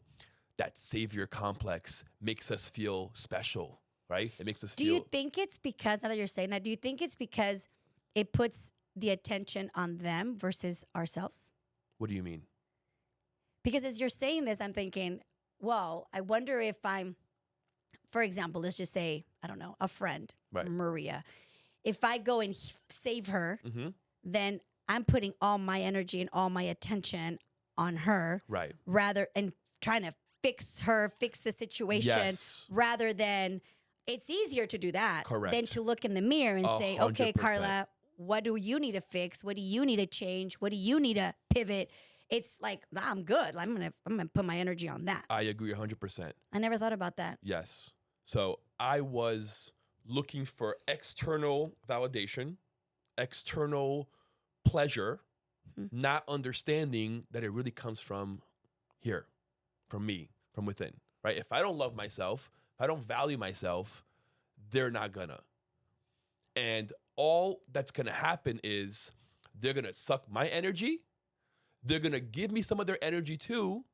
that savior complex makes us feel special, right? It makes us feel. Do you think it's because, now that you're saying that, do you think it's because it puts the attention on them versus ourselves? What do you mean? Because as you're saying this, I'm thinking, well, I wonder if I'm, for example, let's just say, I don't know, a friend, right, Maria. If I go and save her, then I'm putting all my energy and all my attention on her, right? Rather, and trying to fix the situation, yes, rather than, it's easier to do that, correct, than to look in the mirror and 100%. Say, okay, Karla, what do you need to fix? What do you need to change? What do you need to pivot? It's like, nah, I'm good. I'm gonna put my energy on that. I agree 100%. I never thought about that. Yes. So I was looking for external validation, external pleasure, not understanding that it really comes from here, from me, from within, right? If I don't love myself, if I don't value myself, they're not gonna. And all that's gonna happen is they're gonna suck my energy. They're gonna give me some of their energy too,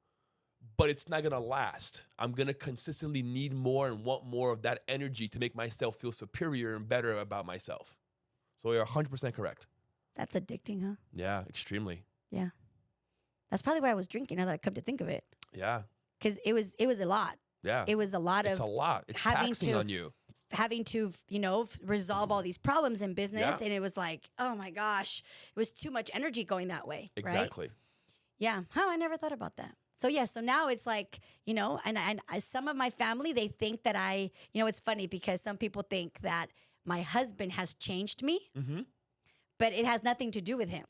but it's not gonna last. I'm gonna consistently need more and want more of that energy to make myself feel superior and better about myself. So you're 100% correct. That's addicting, huh? Yeah, extremely. Yeah. That's probably why I was drinking, now that I come to think of it. Yeah. Because it was a lot. Yeah. It was a lot of... It's a lot. It's taxing on you. Having to, resolve all these problems in business. Yeah. And it was like, oh my gosh, it was too much energy going that way. Exactly. Right? Yeah. Huh, I never thought about that. So now it's like, and some of my family, they think that it's funny because some people think that my husband has changed me, but it has nothing to do with him.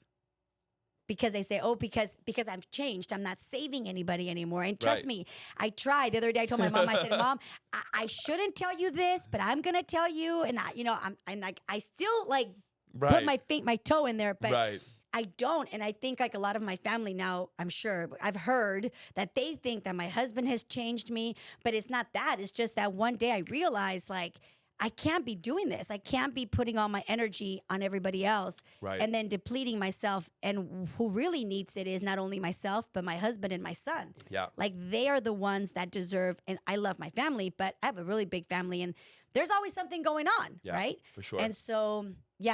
Because they say, because I've changed, I'm not saving anybody anymore. And trust me, I tried. The other day I told my mom, I said, Mom, I shouldn't tell you this, but I'm going to tell you. And I still put my toe in there, but I don't. And I think like a lot of my family now, I'm sure I've heard that they think that my husband has changed me, but it's not that. It's just that one day I realized I can't be doing this. I can't be putting all my energy on everybody else and then depleting myself. And who really needs it is not only myself, but my husband and my son. Yeah. Like they are the ones that deserve, and I love my family, but I have a really big family and there's always something going on, right? For sure. And so,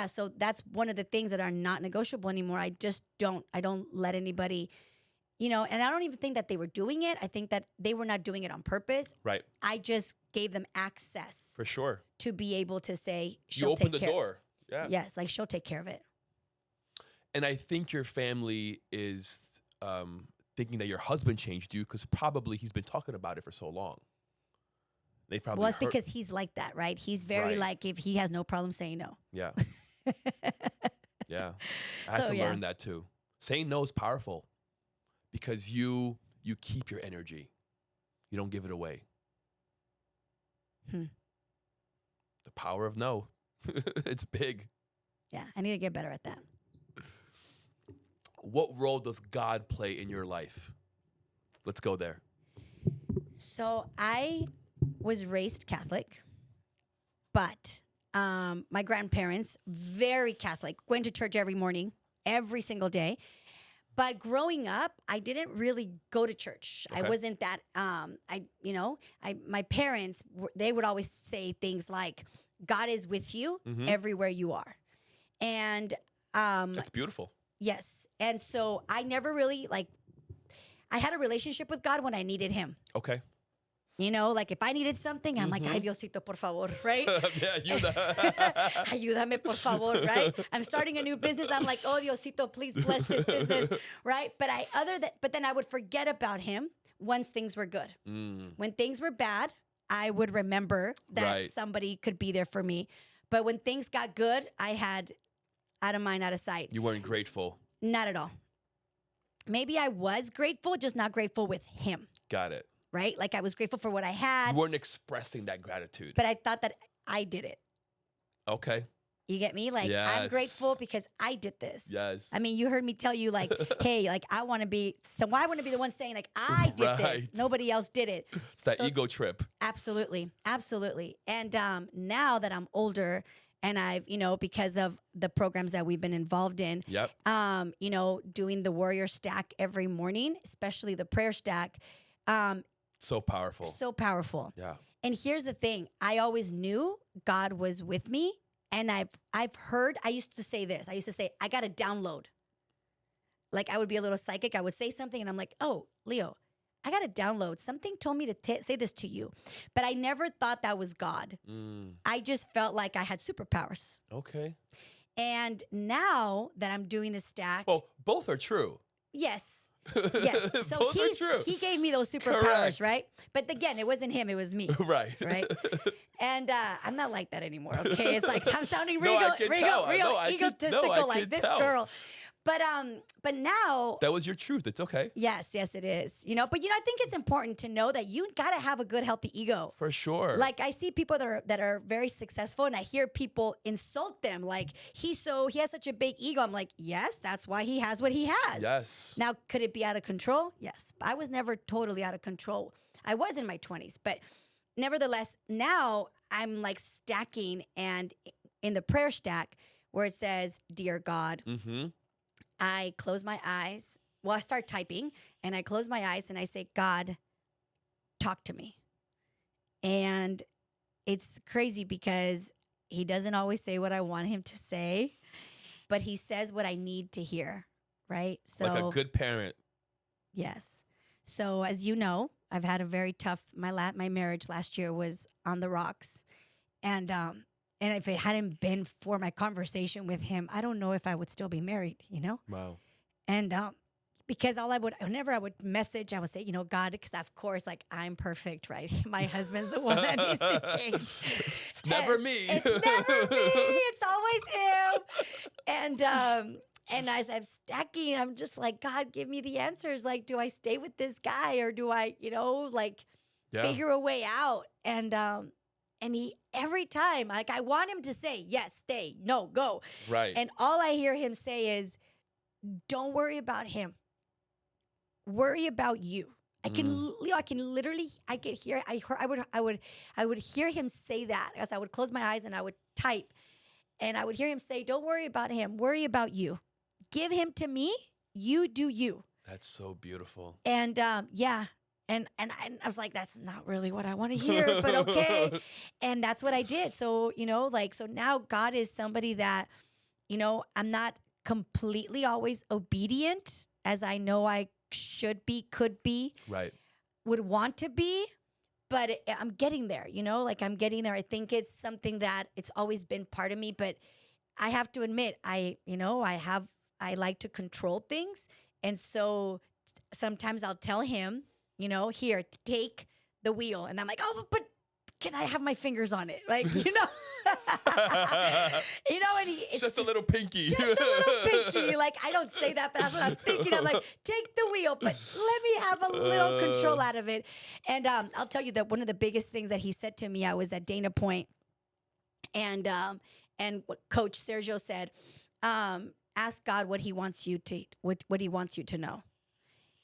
so that's one of the things that are not negotiable anymore. I don't let anybody, and I don't even think that they were doing it. I think that they were not doing it on purpose. Right. I just gave them access. For sure. To be able to say, she'll take care. You open the door. Yeah. Yes, like she'll take care of it. And I think your family is thinking that your husband changed you because probably he's been talking about it for so long. They probably it's because he's like that, right? He's very like, if he has no problem saying no. Yeah. Yeah. I had to learn that too. Saying no is powerful because you keep your energy. You don't give it away. The power of no. It's big. Yeah, I need to get better at that. What role does God play in your life? Let's go there. So I was raised Catholic, but my grandparents, very Catholic, went to church every morning, every single day. But growing up, I didn't really go to church. Okay. I wasn't that, my parents, they would always say things like, God is with you everywhere you are. And that's beautiful. Yes. And so I never really, I had a relationship with God when I needed him. Okay. If I needed something, I'm like, ay, Diosito, por favor, right? Ayúdame, por favor, right? I'm starting a new business. I'm like, oh, Diosito, please bless this business, right? But then I would forget about him once things were good. When things were bad, I would remember that somebody could be there for me. But when things got good, I had out of mind, out of sight. You weren't grateful. Not at all. Maybe I was grateful, just not grateful with him. Got it. Right? Like I was grateful for what I had. You weren't expressing that gratitude. But I thought that I did it. Okay. You get me? Like, yes. I'm grateful because I did this. Yes. I mean, you heard me tell you, like, hey, like, I want to be the one saying, like, I did this. Nobody else did it. It's that ego trip. Absolutely. Absolutely. And now that I'm older and I've, because of the programs that we've been involved in, doing the warrior stack every morning, especially the prayer stack, so powerful. So powerful. Yeah. And here's the thing. I always knew God was with me. And I've heard, I used to say this. I used to say, I got to download. Like I would be a little psychic. I would say something and I'm like, oh, Leo, I got to download. Something told me to say this to you. But I never thought that was God. I just felt like I had superpowers. Okay. And now that I'm doing this stack. Well, both are true. Yes. Yes. So he gave me those superpowers, right? But again, it wasn't him, it was me. Right. Right. And I'm not like that anymore. Okay. It's like I'm sounding real egotistical like this girl. But now that was your truth. It's okay. Yes, it is. But I think it's important to know that you got to have a good, healthy ego. For sure. Like I see people that are very successful, and I hear people insult them. Like he has such a big ego. I'm like, yes, that's why he has what he has. Yes. Now, could it be out of control? Yes. I was never totally out of control. I was in my 20s, but nevertheless, now I'm like stacking, and in the prayer stack where it says, "Dear God." I close my eyes. Well, I start typing and I close my eyes and I say, God, talk to me. And it's crazy because he doesn't always say what I want him to say, but he says what I need to hear, right? So, like a good parent. Yes. So as you know, I've had a very tough, my marriage last year was on the rocks. And if it hadn't been for my conversation with him, I don't know if I would still be married, Wow. And because whenever I would message, I would say, God, because of course, like I'm perfect, right? My husband's the one that needs to change. It's never me. It's never me. It's always him. And as I'm stacking, I'm just like, God, give me the answers. Like, do I stay with this guy or do I, figure a way out? And he every time, like, I want him to say yes, stay, no, go. Right. And all I hear him say is, don't worry about him. Worry about you. I could hear him say that as I would close my eyes and I would type, and I would hear him say, "Don't worry about him. Worry about you. Give him to me. You do you." That's so beautiful. And yeah, and I was like, that's not really what I want to hear, but okay. And that's what I did. So so now God is somebody that I'm not completely always obedient as I know I should be, could be, right, would want to be, but I'm getting there, I'm getting there. I think it's something that it's always been part of me, but I have to admit, I like to control things. And so sometimes I'll tell him, here, take the wheel. And I'm like, oh, but can I have my fingers on it? Like, and it's just a little pinky. Just a little pinky. Like, I don't say that, but that's what I'm thinking. I'm like, take the wheel, but let me have a little control out of it. And I'll tell you that one of the biggest things that he said to me, I was at Dana Point, and what Coach Sergio said, ask God what he wants you to know.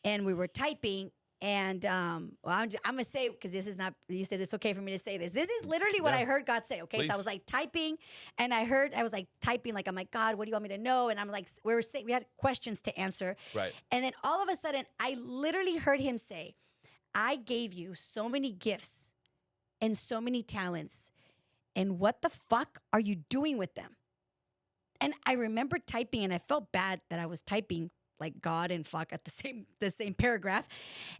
And we were typing. And I'm gonna say, because this is not, you said it's okay for me to say this. This is literally what I heard God say. Okay, please. So I was like typing, and I was like typing, like I'm like, God, what do you want me to know? And I'm like, we had questions to answer, right? And then all of a sudden, I literally heard him say, I gave you so many gifts and so many talents, and what the fuck are you doing with them? And I remember typing, and I felt bad that I was typing like God and fuck at the same paragraph.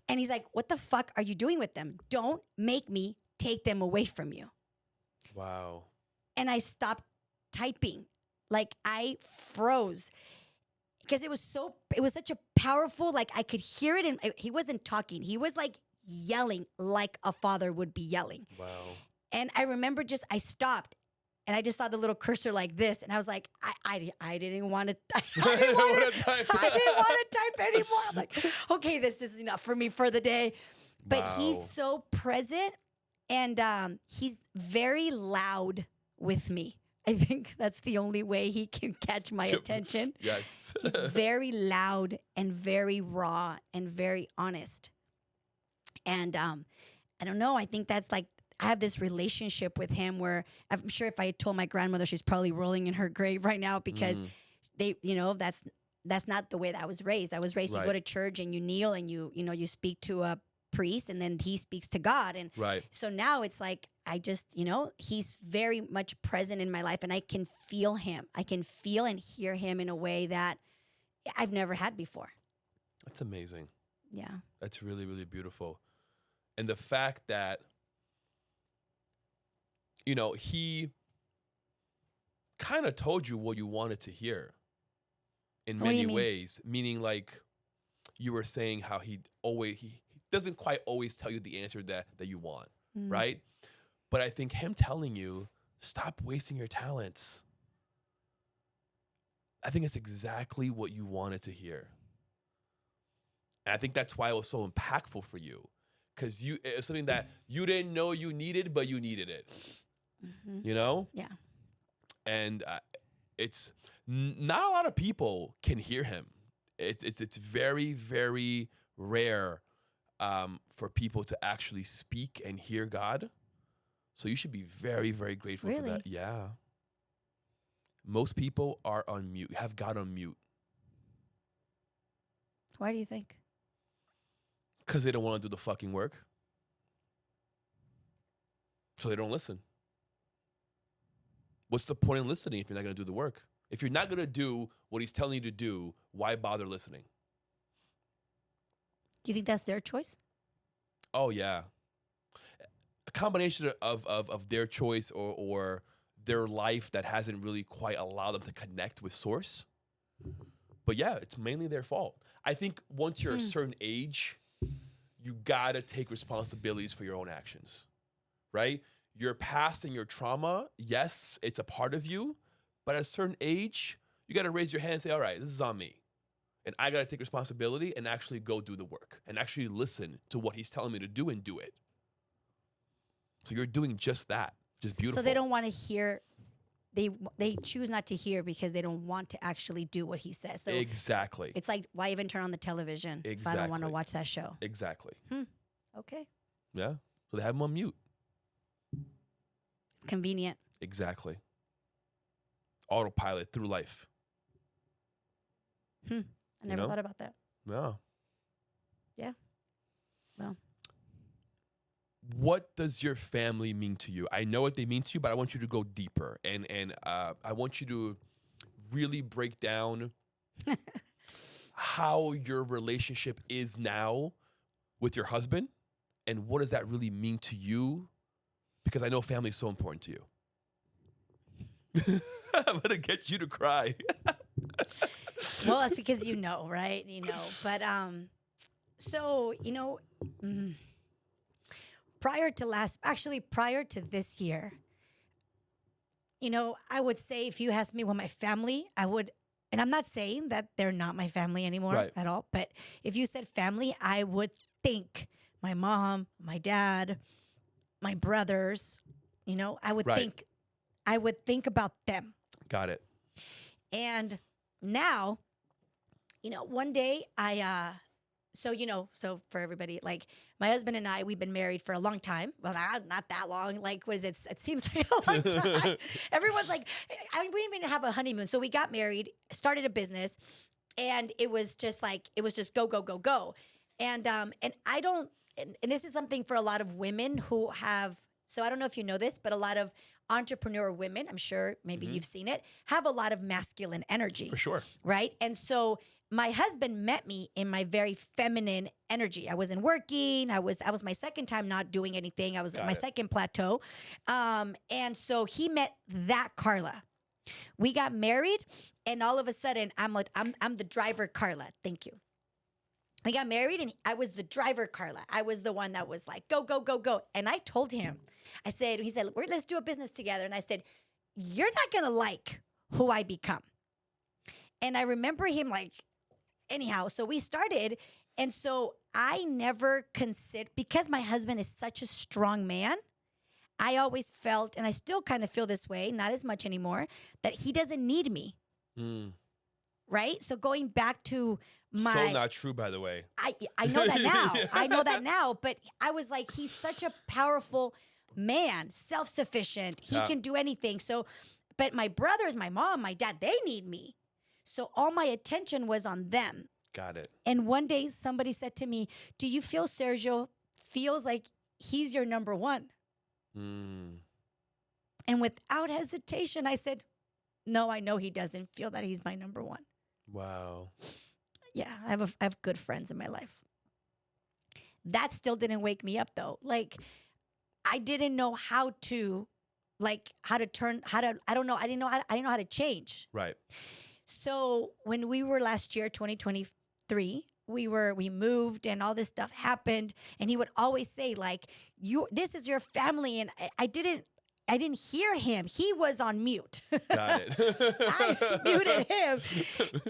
And he's like, what the fuck are you doing with them? Don't make me take them away from you. Wow. And I stopped typing. Like, I froze because it was such a powerful, like, I could hear it. And he wasn't talking. He was like yelling like a father would be yelling. Wow. And I remember I stopped. And I just saw the little cursor like this, and I was like, I didn't want to. I didn't want to type anymore. I'm like, okay, this is enough for me for the day. But he's so present, and he's very loud with me. I think that's the only way he can catch my attention. Yes, he's very loud and very raw and very honest. And I don't know. I think that's like. I have this relationship with him where I'm sure if I had told my grandmother, she's probably rolling in her grave right now because that's not the way that I was raised. I was raised to go to church and you kneel and you speak to a priest and then he speaks to God. And so now it's like, I just, he's very much present in my life and I can feel him. I can feel and hear him in a way that I've never had before. That's amazing. Yeah. That's really, really beautiful. And the fact that, he kind of told you what you wanted to hear in many ways, meaning like you were saying how he doesn't quite always tell you the answer that you want, right? But I think him telling you, stop wasting your talents. I think it's exactly what you wanted to hear. And I think that's why it was so impactful for you, because it's something that you didn't know you needed, but you needed it. Mm-hmm. Yeah. And it's not a lot of people can hear him. It's very, very rare for people to actually speak and hear God. So you should be very, very grateful for that. Yeah. Most people are on mute, have God on mute. Why do you think? Because they don't want to do the fucking work. So they don't listen. What's the point in listening if you're not going to do the work? If you're not going to do what he's telling you to do, why bother listening? Do you think that's their choice? Oh, yeah. A combination of their choice or their life that hasn't really quite allowed them to connect with source. But yeah, it's mainly their fault. I think once you're a certain age, you gotta take responsibilities for your own actions, right? Your past and your trauma, yes, it's a part of you, but at a certain age, you gotta raise your hand and say, all right, this is on me. And I gotta take responsibility and actually go do the work and actually listen to what he's telling me to do and do it. So you're doing just that, just beautiful. So they don't want to hear, they choose not to hear because they don't want to actually do what he says. So exactly. it's like, why even turn on the television if I don't want to watch that show? Exactly. Okay. Yeah. So they have him on mute. It's convenient. Exactly. Autopilot through life. I never thought about that. No. Yeah. Well. What does your family mean to you? I know what they mean to you, but I want you to go deeper. And I want you to really break down how your relationship is now with your husband. And what does that really mean to you? Because I know family is so important to you. I'm going to get you to cry. Well, that's because you know, right? You know. But, so, prior to this year, I would say if you asked me what my family, I would, and I'm not saying that they're not my family anymore at all, but if you said family, I would think my mom, my dad, my brothers, I would think about them. Got it. And now, one day so for everybody, like my husband and I, we've been married for a long time. Well, not that long. Like, what is it? It seems like a long time. Everyone's like, we didn't even have a honeymoon. So we got married, started a business, and it was just go, go, go, go. And I don't, and this is something for a lot of women who have, so I don't know if you know this, but a lot of entrepreneur women, I'm sure maybe you've seen it, have a lot of masculine energy. For sure. Right? And so my husband met me in my very feminine energy. I wasn't working. That was my second time not doing anything. I was at my second plateau. And so he met that Karla. We got married, and all of a sudden I'm the driver Karla. Thank you. We got married, and I was the driver Karla. I was the one that was like, go, go, go, go. And I told him, he said, let's do a business together. And I said, you're not going to like who I become. And I remember him like, anyhow, so we started. And so I never considered, because my husband is such a strong man, I always felt, and I still kind of feel this way, not as much anymore, that he doesn't need me. Right? So going back to so not true, by the way. I know that now. I know that now. But I was like, he's such a powerful man, self-sufficient. He can do anything. So, but my brothers, my mom, my dad, they need me. So all my attention was on them. Got it. And one day somebody said to me, do you feel Sergio feels like he's your number one? And without hesitation, I said, no, I know he doesn't feel that he's my number one. Wow. Yeah, I have good friends in my life. That still didn't wake me up though. Like, I didn't know how to change. Right. So when we were last year, 2023, we moved and all this stuff happened, and he would always say like, this is your family. And I didn't hear him. He was on mute. Got it. I muted him.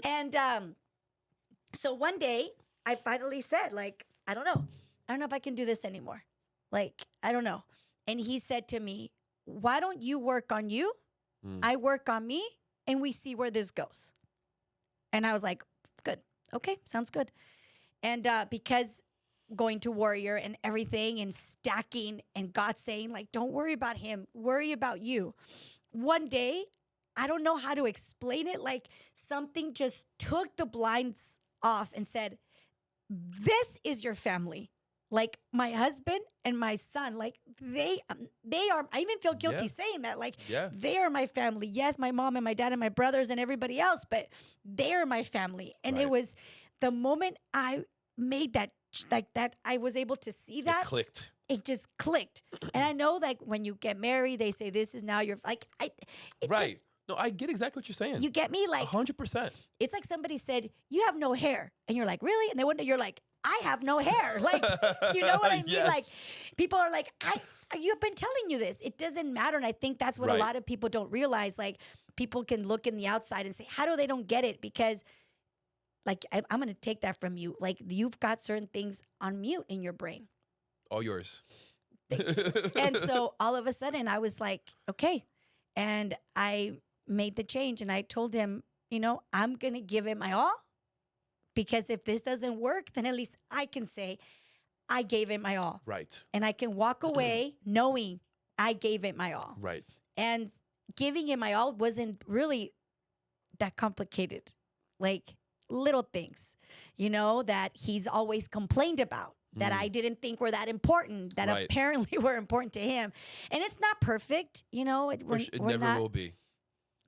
And so one day I finally said, like, I don't know if I can do this anymore. Like, I don't know. And he said to me, why don't you work on you? I work on me, and we see where this goes. And I was like, good. Okay, sounds good. And because going to Warrior and everything and stacking, and God saying, like, don't worry about him, worry about you. One day, I don't know how to explain it. Like, something just took the blinds off and said, this is your family. Like, my husband and my son, like, they are, I even feel guilty saying that, like, they are my family. Yes, my mom and my dad and my brothers and everybody else, but they are my family. And it was the moment I made that, like, that I was able to see that. It clicked. It just clicked. And I know, like, when you get married, they say, this is now your, like, No, I get exactly what you're saying. You get me? Like 100%. It's like somebody said, you have no hair. And you're like, really? And they wonder, you're like, I have no hair. Like, you know what I mean? Yes. Like, people are like, you've been telling you this. It doesn't matter. And I think that's what a lot of people don't realize. Like, people can look in the outside and say, how do they don't get it? Because, like, I'm going to take that from you. Like, you've got certain things on mute in your brain. All yours. And so all of a sudden I was like, okay. And I made the change and I told him, you know, I'm going to give it my all, because if this doesn't work, then at least I can say I gave it my all. Right. And I can walk away knowing I gave it my all. Right. And giving it my all wasn't really that complicated. Like little things, you know, that he's always complained about, that I didn't think were that important, that apparently were important to him. And it's not perfect, you know. It never will be.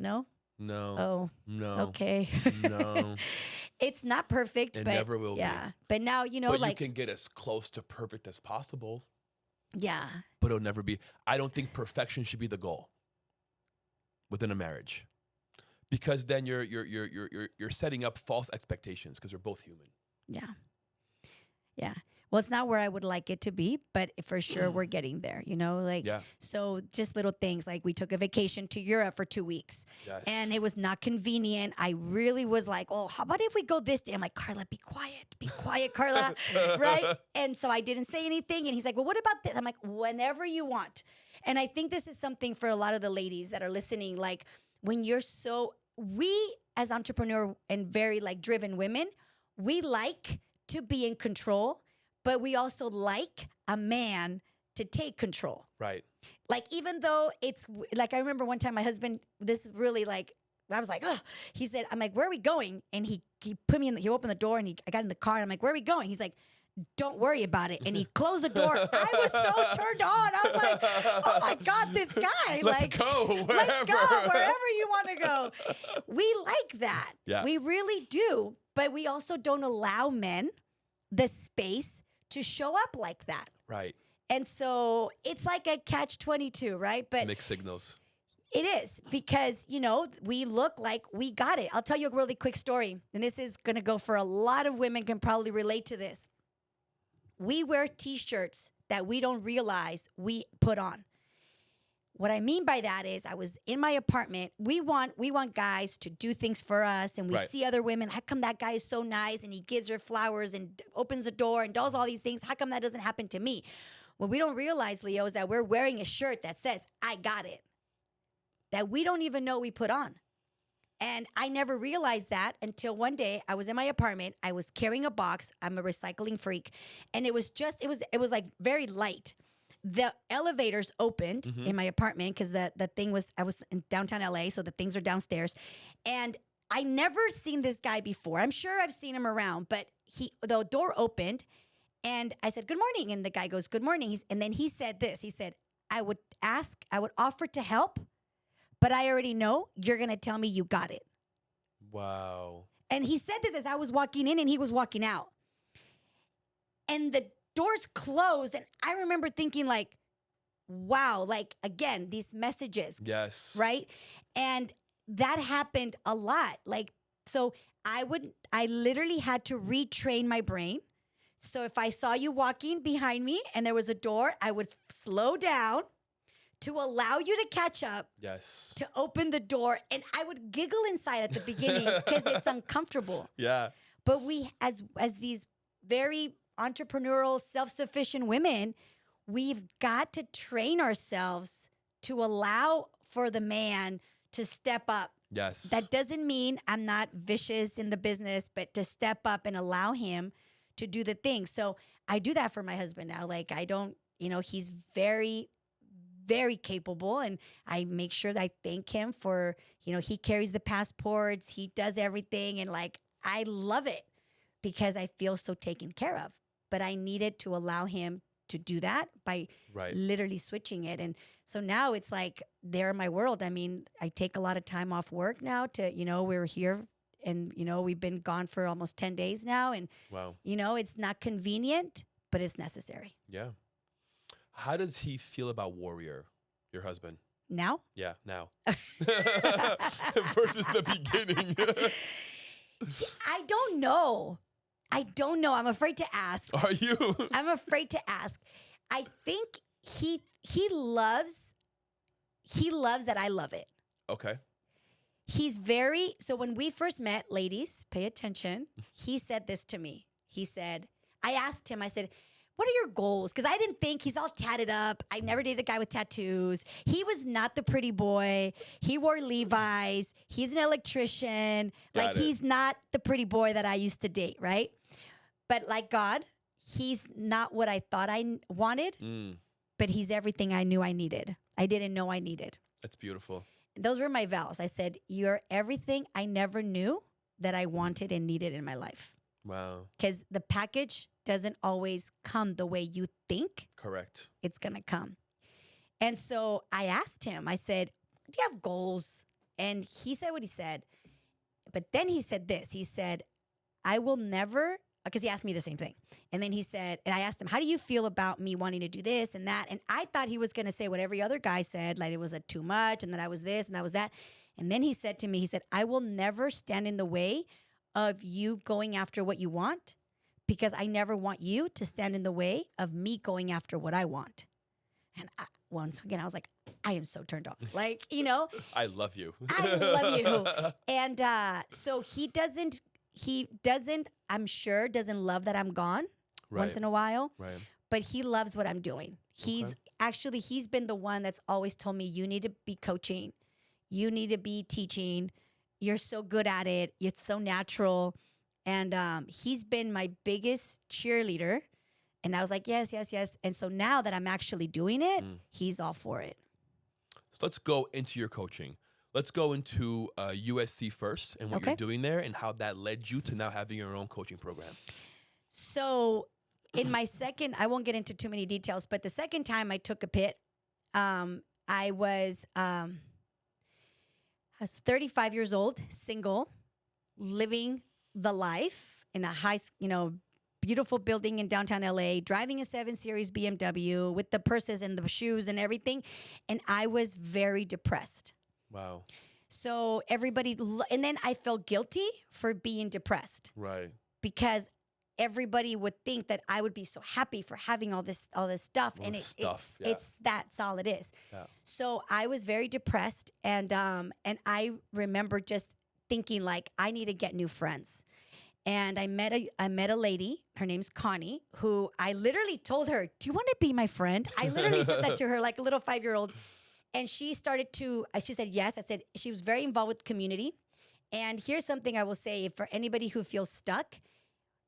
No? No. Oh. No. Okay. No. It's not perfect. It but never will be. Yeah. But now, you know, but like. you can get as close to perfect as possible. Yeah. But it'll never be. I don't think perfection should be the goal within a marriage. Because then you're setting up false expectations, because we're both human. Yeah. Yeah. Well, it's not where I would like it to be, but for sure we're getting there, you know, like, so just little things like we took a vacation to Europe for 2 weeks and it was not convenient. I really was like, oh, how about if we go this day? I'm like, Karla, be quiet, Karla. Right. And so I didn't say anything. And he's like, well, what about this? I'm like, whenever you want. And I think this is something for a lot of the ladies that are listening. Like when we as entrepreneur and very like driven women, we like to be in control. But we also like a man to take control. Right. Like, even though it's like, I remember one time my husband, this really like, I was like, oh, he said, I'm like, where are we going? And he put me in, he opened the door and I got in the car and I'm like, where are we going? He's like, don't worry about it. And he closed the door. I was so turned on. I was like, oh my God, this guy. Let's go wherever. Let's go wherever you want to go. We like that. Yeah. We really do. But we also don't allow men the space to show up like that. Right. And so it's like a catch-22, right? But mixed signals. It is, because, you know, we look like we got it. I'll tell you a really quick story. And this is going to go for a lot of women, can probably relate to this. We wear T-shirts that we don't realize we put on. What I mean by that is I was in my apartment. We want guys to do things for us, and we see other women. How come that guy is so nice and he gives her flowers and opens the door and does all these things? How come that doesn't happen to me? What we don't realize, Leo, is that we're wearing a shirt that says, I got it, that we don't even know we put on. And I never realized that until one day I was in my apartment. I was carrying a box. I'm a recycling freak. And it was like very light. The elevators opened in my apartment because the thing was, I was in downtown LA, so the things are downstairs. And I never seen this guy before. I'm sure I've seen him around, but the door opened and I said, good morning. And the guy goes, good morning. And then he said this, he said, I would offer to help, but I already know you're going to tell me you got it. Wow. And he said this as I was walking in and he was walking out. And the doors closed, and I remember thinking like, wow, like again, these messages. Yes. Right? And that happened a lot. Like, so I literally had to retrain my brain. So if I saw you walking behind me and there was a door, I would slow down to allow you to catch up. Yes. To open the door. And I would giggle inside at the beginning because it's uncomfortable. Yeah. But we, as these very entrepreneurial, self-sufficient women, we've got to train ourselves to allow for the man to step up. Yes. That doesn't mean I'm not vicious in the business, but to step up and allow him to do the thing. So I do that for my husband now. Like, I don't, he's very, very capable, and I make sure that I thank him for, he carries the passports, he does everything, and like, I love it because I feel so taken care of. But I needed to allow him to do that by literally switching it. And so now it's like they're my world. I mean, I take a lot of time off work now to, we're here and, we've been gone for almost 10 days now. And, it's not convenient, but it's necessary. Yeah. How does he feel about Warrior, your husband? Now? Yeah, now. Versus the beginning. I don't know. I'm afraid to ask. Are you? I'm afraid to ask. I think he loves that I love it. Okay. So when we first met, ladies, pay attention. He said this to me. I asked him, I said, what are your goals? Because I didn't think he's all tatted up. I never dated a guy with tattoos. He was not the pretty boy. He wore Levi's. He's an electrician. He's not the pretty boy that I used to date, right? But like God, he's not what I thought I wanted, but he's everything I knew I needed. I didn't know I needed. That's beautiful. Those were my vows. I said, you're everything I never knew that I wanted and needed in my life. Wow. Because the package doesn't always come the way you think. Correct. It's going to come. And so I asked him, I said, do you have goals? And he said what he said. But then he said this. He said, I will never, because he asked me the same thing. And then he said, and I asked him, how do you feel about me wanting to do this and that? And I thought he was going to say what every other guy said, like it was too much and that I was this and that was that. And then he said to me, he said, I will never stand in the way of you going after what you want, because I never want you to stand in the way of me going after what I want. And once again, I was like, I am so turned on. Like, I love you. I love you. And so he doesn't, I'm sure, doesn't love that I'm gone once in a while. Right. But he loves what I'm doing. He's been the one that's always told me, you need to be coaching. You need to be teaching. You're so good at it. It's so natural. And he's been my biggest cheerleader. And I was like, yes, yes, yes. And so now that I'm actually doing it, he's all for it. So let's go into your coaching. Let's go into USC first and what you're doing there and how that led you to now having your own coaching program. So in my second, I won't get into too many details, but the second time I took a pit, I was 35 years old, single, living the life in a beautiful building in downtown LA, driving a 7 Series BMW with the purses and the shoes and everything. And I was very depressed. Wow. So and then I felt guilty for being depressed. Right. Because everybody would think that I would be so happy for having all this stuff. That's all it is. Yeah. So I was very depressed. And I remember just thinking like, I need to get new friends. And I met a lady, her name's Connie, who I literally told her, do you want to be my friend? I literally said that to her like a little 5-year-old. And she said yes. I said, she was very involved with community. And here's something I will say for anybody who feels stuck,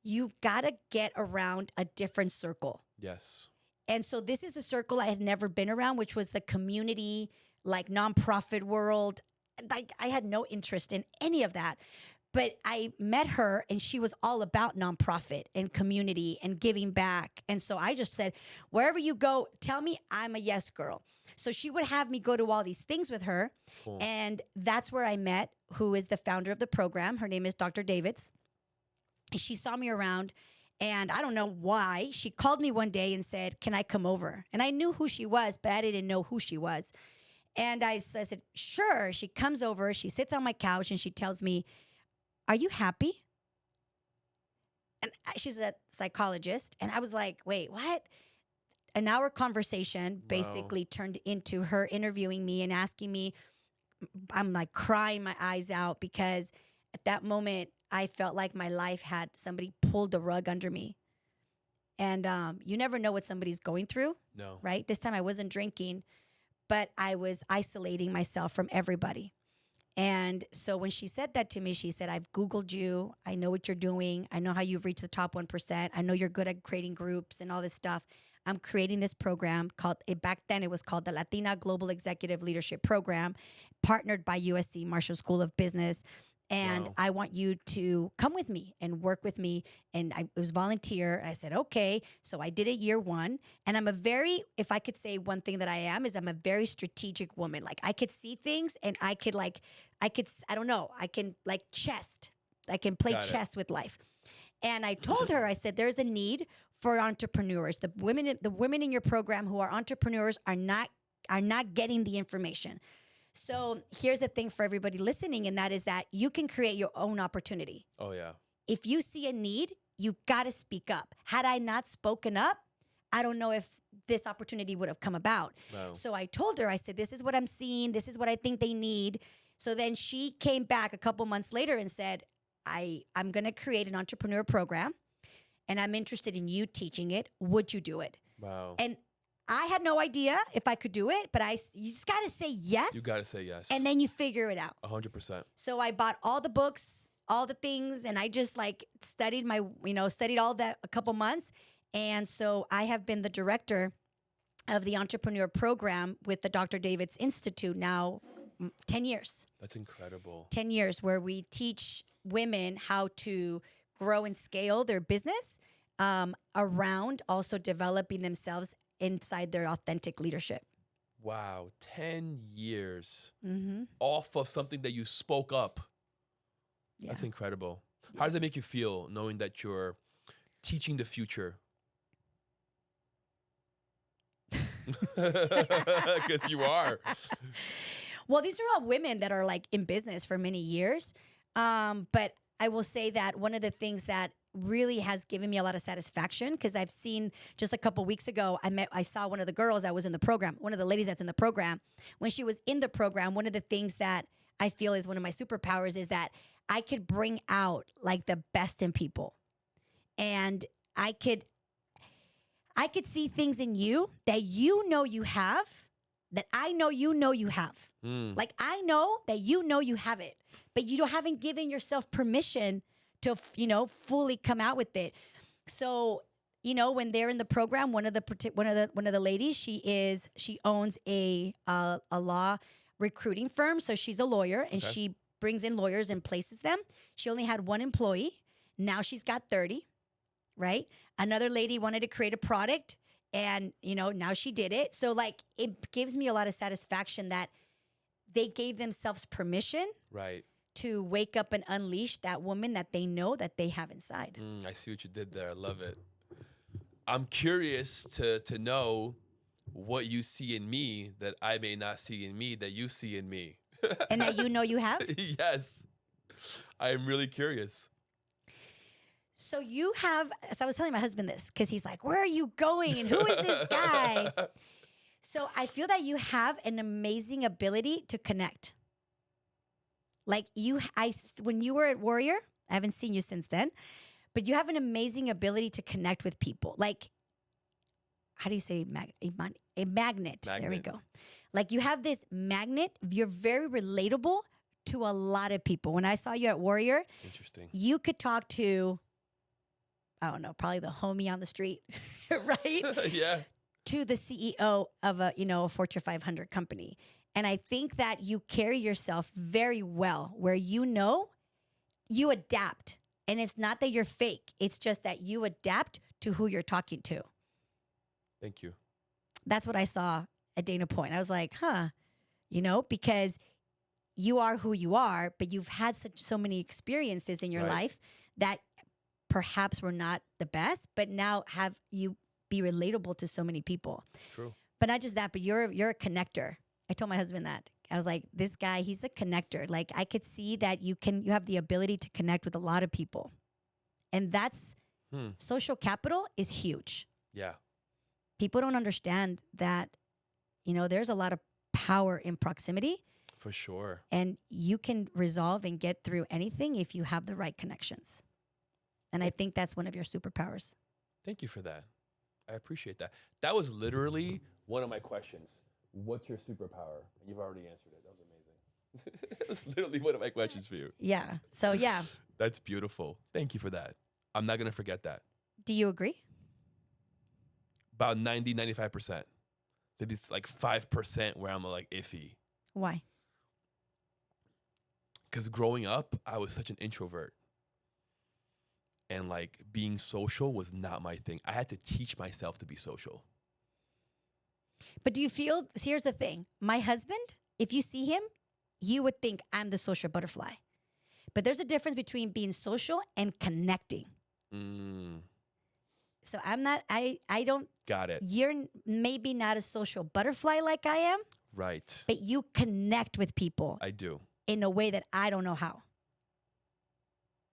you gotta get around a different circle. Yes. And so this is a circle I had never been around, which was the community, like nonprofit world. Like I had no interest in any of that. But I met her and she was all about nonprofit and community and giving back. And so I just said, wherever you go, tell me I'm a yes girl. So she would have me go to all these things with her. Cool. And that's where I met who is the founder of the program. Her name is Dr. Davids. She saw me around and I don't know why. She called me one day and said, can I come over? And I knew who she was, but I didn't know who she was. And I said, sure. She comes over, she sits on my couch and she tells me, are you happy? And she's a psychologist. And I was like, wait, what? An hour conversation basically turned into her interviewing me and asking me, I'm like crying my eyes out because at that moment, I felt like my life had somebody pulled the rug under me. And you never know what somebody's going through. No. Right? This time I wasn't drinking, but I was isolating myself from everybody. And so when she said that to me, she said, I've Googled you. I know what you're doing. I know how you've reached the top 1%. I know you're good at creating groups and all this stuff. I'm creating this program back then it was called the Latina Global Executive Leadership Program, partnered by USC Marshall School of Business. And I want you to come with me and work with me. And it was volunteer. And I said, okay. So I did it year 1. And I'm if I could say one thing that I am, is I'm a very strategic woman. Like I could see things and I can like chess. I can play chess with life. And I told her, I said, there's a need for entrepreneurs. The women in your program who are entrepreneurs are not are not getting the information. So here's the thing for everybody listening, and that is that you can create your own opportunity. Oh, yeah. If you see a need, you got to speak up. Had I not spoken up, I don't know if this opportunity would have come about. Wow. So I told her, I said, this is what I'm seeing. This is what I think they need. So then she came back a couple months later and said, I'm going to create an entrepreneur program, and I'm interested in you teaching it. Would you do it? Wow. And I had no idea if I could do it, but you just got to say yes. You got to say yes. And then you figure it out. 100%. So I bought all the books, all the things, and I just like studied all that a couple months. And so I have been the director of the entrepreneur program with the Dr. David's Institute now 10 years. That's incredible. 10 years where we teach women how to grow and scale their business around also developing themselves inside their authentic leadership. Wow. 10 years off of something that you spoke up. Yeah. That's incredible. How does that make you feel knowing that you're teaching the future? Because you are. Well, these are all women that are like in business for many years. But I will say that one of the things that really has given me a lot of satisfaction, because I've seen just a couple weeks ago, I saw one of the girls that was in the program, one of the ladies that's in the program. When she was in the program, one of the things that I feel is one of my superpowers is that I could bring out like the best in people. And I could see things in you that you know you have, that I know you have. Like I know that you have it, but you haven't given yourself permission to, fully come out with it. So, when they're in the program, one of the ladies, she owns a law recruiting firm. So she's a lawyer, and she brings in lawyers and places them. She only had one employee. Now she's got 30, right? Another lady wanted to create a product, and, now she did it. So like, it gives me a lot of satisfaction that they gave themselves permission. Right. To wake up and unleash that woman that they know that they have inside. I see what you did there. I love it. I'm curious to know what you see in me that I may not see in me that you see in me. And that you have? Yes. I am really curious. So I was telling my husband this because he's like, where are you going? And who is this guy? So I feel that you have an amazing ability to connect. Like when you were at Warrior, I haven't seen you since then, but you have an amazing ability to connect with people. Like, how do you say a magnet? There we go. Like you have this magnet. You're very relatable to a lot of people. When I saw you at Warrior, interesting. You could talk to, I don't know, probably the homie on the street, right? Yeah. To the CEO of a Fortune 500 company. And I think that you carry yourself very well where you adapt. And it's not that you're fake. It's just that you adapt to who you're talking to. Thank you. That's what I saw at Dana Point. I was like, because you are who you are, but you've had so many experiences in your life that perhaps were not the best, but now have you be relatable to so many people. True. But not just that, but you're a connector. I told my husband that. I was like, this guy, he's a connector. Like I could see that you have the ability to connect with a lot of people. And that's social capital is huge. Yeah. People don't understand that, there's a lot of power in proximity. For sure. And you can resolve and get through anything if you have the right connections. And I think that's one of your superpowers. Thank you for that. I appreciate that. That was literally one of my questions. What's your superpower? And you've already answered it. That was amazing. That's literally one of my questions for you. Yeah. So, yeah. That's beautiful. Thank you for that. I'm not going to forget that. Do you agree? About 90, 95%. Maybe it's like 5% where I'm like iffy. Why? Because growing up, I was such an introvert. And like being social was not my thing. I had to teach myself to be social. But do you feel, here's the thing. My husband, if you see him, you would think I'm the social butterfly. But there's a difference between being social and connecting. So I'm not, I don't, Got it. you're maybe not a social butterfly like I am, Right. but you connect with people I do. in a way that I don't know how.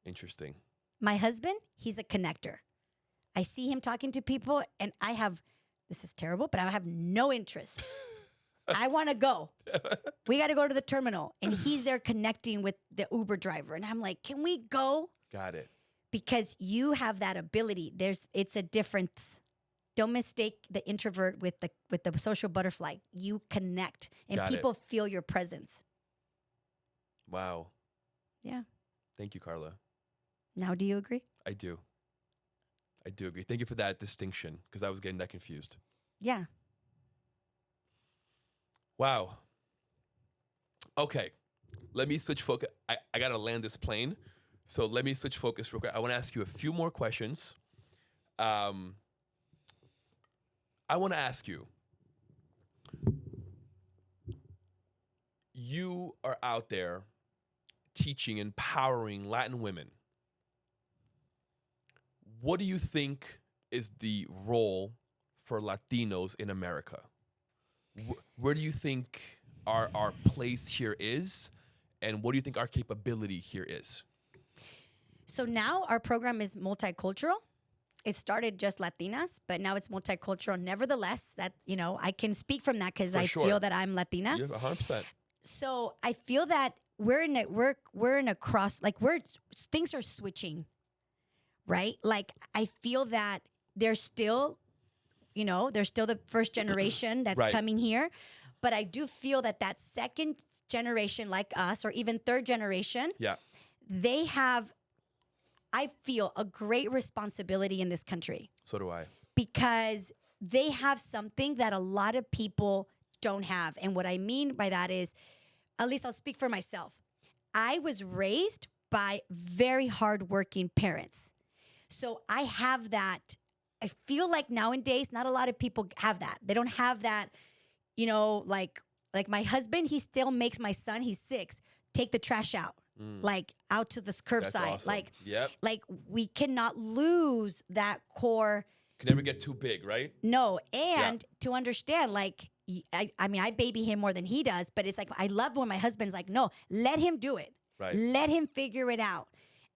Interesting. My husband, he's a connector. I see him talking to people and this is terrible, but I have no interest. I want to go. We got to go to the terminal. And he's there connecting with the Uber driver. And I'm like, can we go? Got it. Because you have that ability. It's a difference. Don't mistake the introvert with the social butterfly. You connect and Got people it. feel your presence. Wow. Yeah. Thank you, Karla. Now, do you agree? I do. I do agree. Thank you for that distinction because I was getting that confused. Yeah. Wow. Okay. Let me switch focus. I got to land this plane. So let me switch focus real quick. I want to ask you a few more questions. I want to ask you, you are out there teaching, empowering Latin women. What do you think is the role for Latinos in America? Where do you think our place here is? And what do you think our capability here is? So now our program is multicultural. It started just Latinas, but now it's multicultural. Nevertheless, I can speak from that because I feel that I'm Latina. Yeah, 100%. So I feel that we're in a cross, things are switching, right? Like I feel that there's still the first generation that's Right. coming here, but I do feel that second generation, like us, or even third generation, Yeah. they have, I feel, a great responsibility in this country So do I. because they have something that a lot of people don't have. And what I mean by that is, at least I'll speak for myself. I was raised by very hardworking parents. So I have that. I feel like nowadays, not a lot of people have that. They don't have that, like my husband, he still makes my son, he's 6, take the trash out, out to the curbside. That's awesome. Yep. Like we cannot lose that core. Can never get too big, right? No. And to understand, I baby him more than he does, but it's like, I love when my husband's like, no, let him do it. Right. Let him figure it out.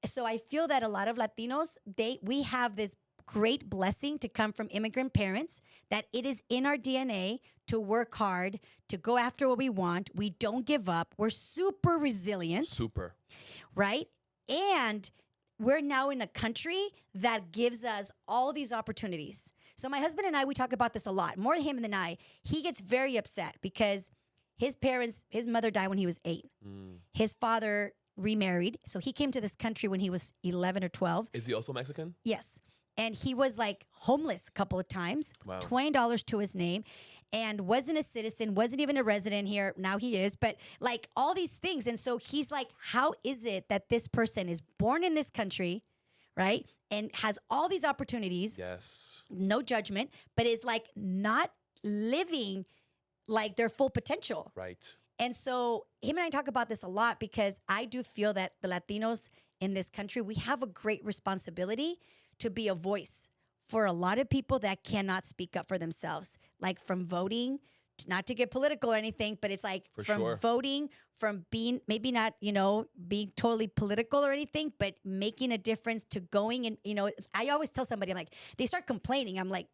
So I feel that a lot of Latinos, we have this great blessing to come from immigrant parents, that it is in our DNA to work hard, to go after what we want. We don't give up. We're super resilient. Super. Right? And we're now in a country that gives us all these opportunities. So my husband and I, we talk about this a lot, more him than I. He gets very upset because his mother died when he was 8. His father remarried. So he came to this country when he was 11 or 12. Is he also Mexican? Yes. And he was homeless a couple of times, Wow. $20 to his name, and wasn't a citizen, wasn't even a resident here. Now he is, but all these things. And so he's like, how is it that this person is born in this country, right? And has all these opportunities, Yes. no judgment, but is not living their full potential. Right. And so him and I talk about this a lot because I do feel that the Latinos in this country, we have a great responsibility to be a voice for a lot of people that cannot speak up for themselves, from voting, not to get political or anything, but it's from voting, from being maybe not, being totally political or anything, but making a difference, to going and, I always tell somebody, I'm like, they start complaining. I'm like,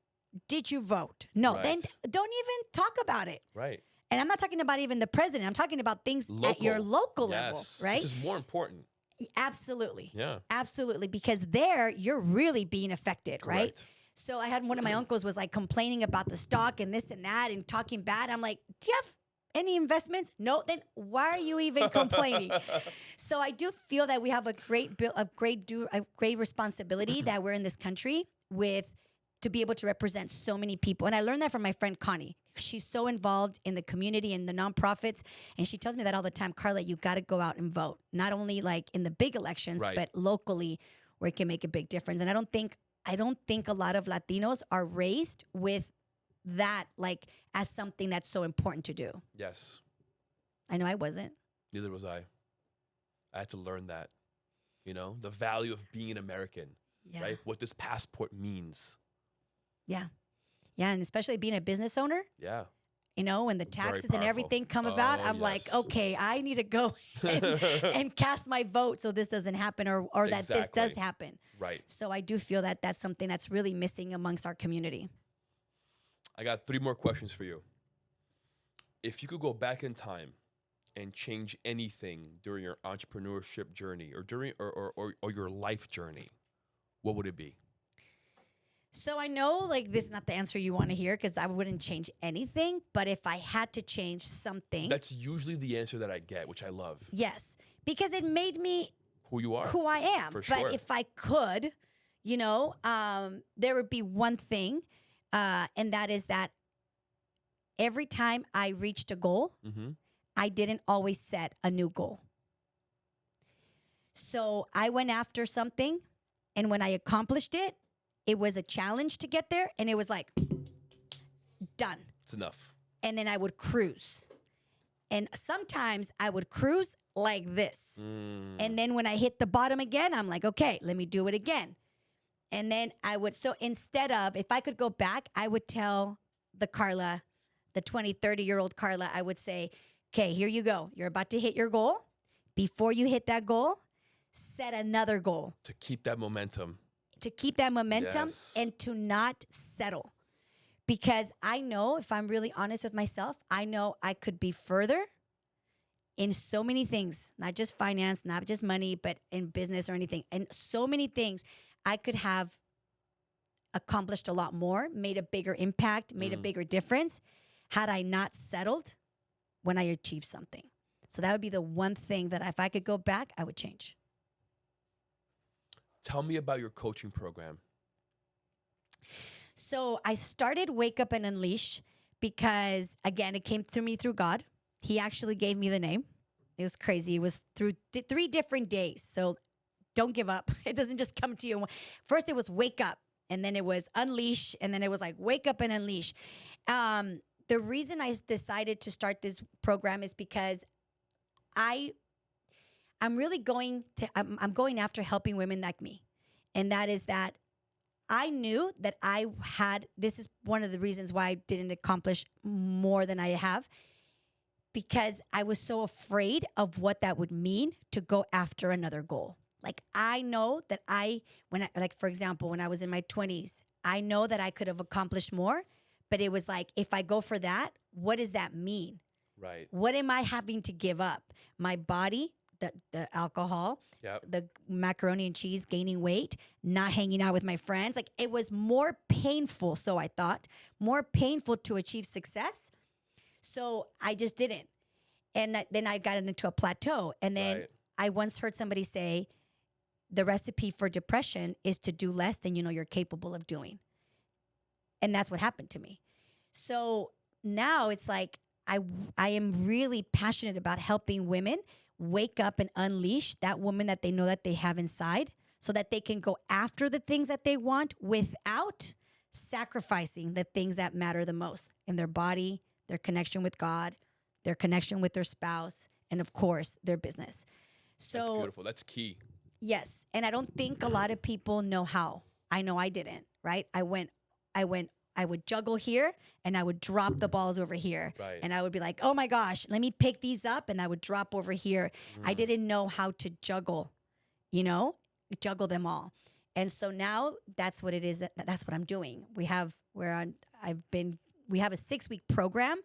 did you vote? No, Right. then don't even talk about it. Right. And I'm not talking about even the president. I'm talking about things at your local level, right? Which is more important. Absolutely. Yeah. Absolutely. Because there, you're really being affected, right? Correct. So I had one of my uncles was complaining about the stock and this and that and talking bad. I'm like, do you have any investments? No. Then why are you even complaining? So I do feel that we have a great responsibility that we're in this country to be able to represent so many people. And I learned that from my friend Connie. She's so involved in the community and the nonprofits. And she tells me that all the time, Karla, you got to go out and vote. Not only in the big elections, Right. but locally where it can make a big difference. And I don't think a lot of Latinos are raised with that as something that's so important to do. Yes. I know I wasn't. Neither was I. I had to learn that, the value of being an American, Yeah. right? What this passport means. Yeah. Yeah. And especially being a business owner. Yeah. You know, when the taxes and everything come about, I'm like, yes. okay, I need to go and cast my vote so this doesn't happen or that this does happen. Right. So I do feel that that's something that's really missing amongst our community. I got 3 more questions for you. If you could go back in time and change anything during your entrepreneurship journey or during or your life journey, what would it be? So I know like this is not the answer you want to hear because I wouldn't change anything. But if I had to change something. That's usually the answer that I get, which I love. Yes. Because it made me who you are. Who I am. For sure. But if I could, you know, there would be one thing. And that is that every time I reached a goal, I didn't always set a new goal. So I went after something. And when I accomplished it, it was a challenge to get there, and it was like, done. It's enough. And then I would cruise. And sometimes I would cruise like this. And then when I hit the bottom again, I'm like, okay, let me do it again. And then I would, so instead of, if I could go back, I would tell the Karla, the 20, 30-year-old Karla, I would say, okay, here you go. You're about to hit your goal. Before you hit that goal, set another goal. To keep that momentum. Yes. And to not settle. Because I know, if I'm really honest with myself, I know I could be further in so many things, not just finance, not just money, but in business or anything. And so many things I could have accomplished a lot more, made a bigger impact, made a bigger difference had I not settled when I achieved something. So that would be the one thing that if I could go back, I would change. Tell me about your coaching program. So I started Wake Up and Unleash because, again, it came through me through God. He actually gave me the name. It was crazy. It was through 3 different days. So don't give up. It doesn't just come to you. First, it was Wake Up, and then it was Unleash, and then it was like Wake Up and Unleash. The reason I decided to start this program is because I'm really going after helping women like me. And that is that I knew that this is one of the reasons why I didn't accomplish more than I have, because I was so afraid of what that would mean to go after another goal. Like I know that for example, when I was in my 20s, I know that I could have accomplished more, but it was like, if I go for that, what does that mean? Right. What am I having to give up? My body, the alcohol, the macaroni and cheese, gaining weight, not hanging out with my friends. Like it was more painful, so I thought, more painful to achieve success. So I just didn't. And then I got into a plateau. And then I once heard somebody say, the recipe for depression is to do less than you know you're capable of doing. And that's what happened to me. So now it's like, I am really passionate about helping women wake up and unleash that woman that they know that they have inside so that they can go after the things that they want without sacrificing the things that matter the most in their body, their connection with God, their connection with their spouse, and of course, their business. So that's beautiful. That's key. Yes. And I don't think a lot of people know how. I know I didn't, right? I would juggle here and I would drop the balls over here. Right. And I would be like, oh my gosh, let me pick these up. And I would drop over here. I didn't know how to juggle them all. And so now that's what it is. That's what I'm doing. We have a 6-week program.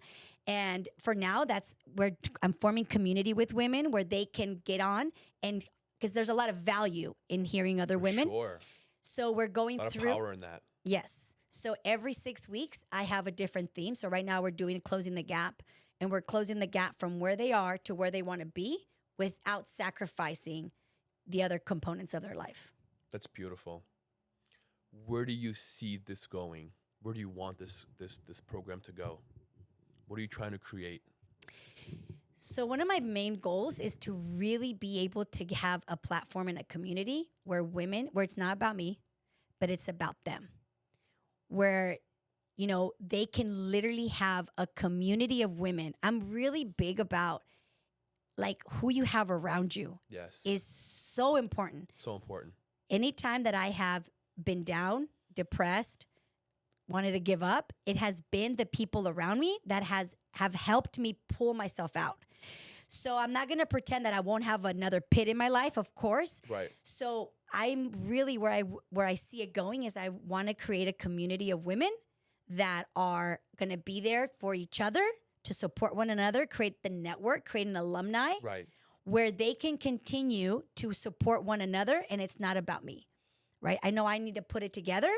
And for now, that's where I'm forming community with women where they can get on, and because there's a lot of value in hearing other women. Sure. So we're going through. A lot of power in that. Yes. So every 6 weeks, I have a different theme. So right now we're doing Closing the Gap, and we're closing the gap from where they are to where they want to be without sacrificing the other components of their life. That's beautiful. Where do you see this going? Where do you want this program to go? What are you trying to create? So one of my main goals is to really be able to have a platform and a community where it's not about me, but it's about them. Where, they can literally have a community of women. I'm really big about like who you have around you. Yes. Is so important. So important. Anytime that I have been down, depressed, wanted to give up, it has been the people around me that have helped me pull myself out. So I'm not going to pretend that I won't have another pit in my life, of course. Right. So I'm really where I see it going is I want to create a community of women that are going to be there for each other, to support one another, create the network, create an alumni, Right. where they can continue to support one another, and it's not about me, right? I know I need to put it together,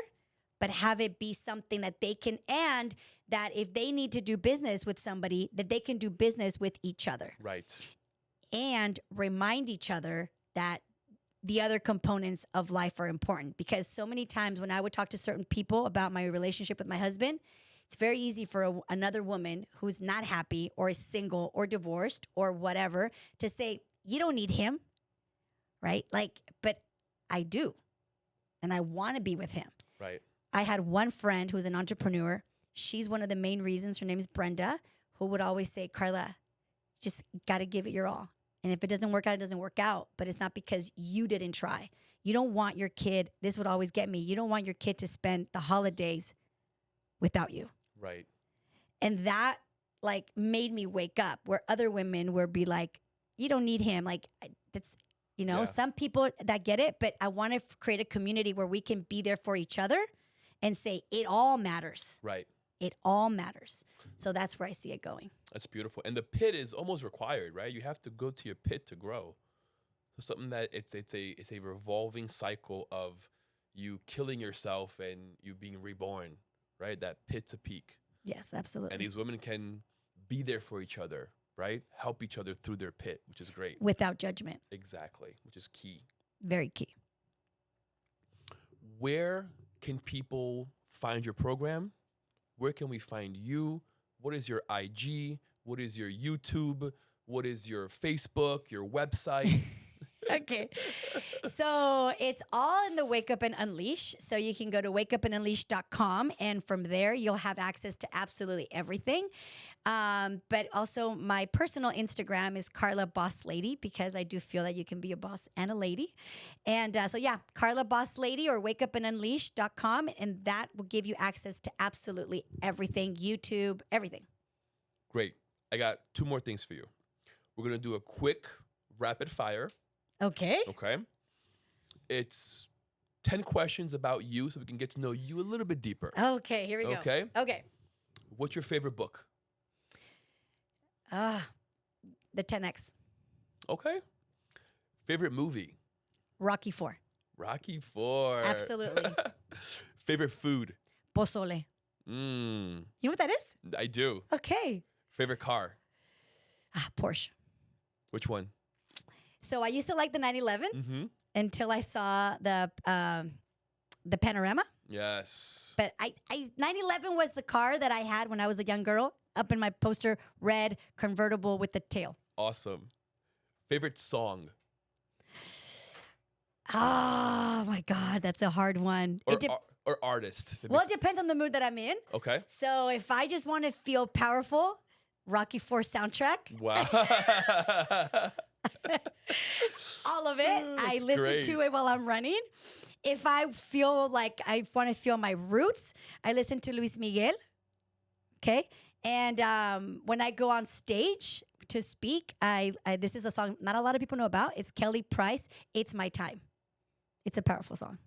but have it be something that they can, and that if they need to do business with somebody, that they can do business with each other. Right. And remind each other that the other components of life are important. Because so many times when I would talk to certain people about my relationship with my husband, it's very easy for another woman who's not happy or is single or divorced or whatever to say, you don't need him, right? Like, but I do. And I want to be with him. Right. I had one friend who's an entrepreneur. She's one of the main reasons. Her name is Brenda, who would always say, Karla, just got to give it your all. And if it doesn't work out, it doesn't work out. But it's not because you didn't try. You don't want your kid, this would always get me, you don't want your kid to spend the holidays without you. Right. And that like made me wake up, where other women would be like, you don't need him. Like that's, some people that get it, but I want to create a community where we can be there for each other and say it all matters. Right. It all matters. So that's where I see it going. That's beautiful. And the pit is almost required, right? You have to go to your pit to grow. So something that it's a revolving cycle of you killing yourself and you being reborn, right? That pit to peak. Yes, absolutely. And these women can be there for each other, right? Help each other through their pit, which is great. Without judgment. Exactly, which is key. Very key. Where can people find your program? Where can we find you? What is your IG? What is your YouTube? What is your Facebook, your website? Okay. So it's all in the Wake Up and Unleash. So you can go to wakeupandunleash.com, and from there you'll have access to absolutely everything. But also my personal Instagram is Karla Boss Lady, because I do feel that you can be a boss and a lady. And so yeah, Karla Boss Lady or wakeupandunleash.com, and that will give you access to absolutely everything, YouTube, everything. Great. I got two more things for you. We're going to do a quick rapid fire. Okay. Okay. It's 10 questions about you so we can get to know you a little bit deeper. Okay, here we go. Okay. What's your favorite book? The 10X. Okay. Favorite movie? Rocky 4. Rocky 4. Absolutely. Favorite food? Pozole. You know what that is? I do. Okay. Favorite car? Porsche. Which one? So I used to like the 911 until I saw the Panorama. Yes. But 911 was the car that I had when I was a young girl. Up in my poster, red convertible with the tail. Awesome. Favorite song? Oh my God, that's a hard one. Or artist? Well, it depends on the mood that I'm in. Okay. So if I just want to feel powerful, Rocky 4 soundtrack. Wow. All of it. I listen to it while I'm running. If I feel like I want to feel my roots, I listen to Luis Miguel. Okay. And when I go on stage to speak, this is a song not a lot of people know about. It's Kelly Price. It's My Time. It's a powerful song.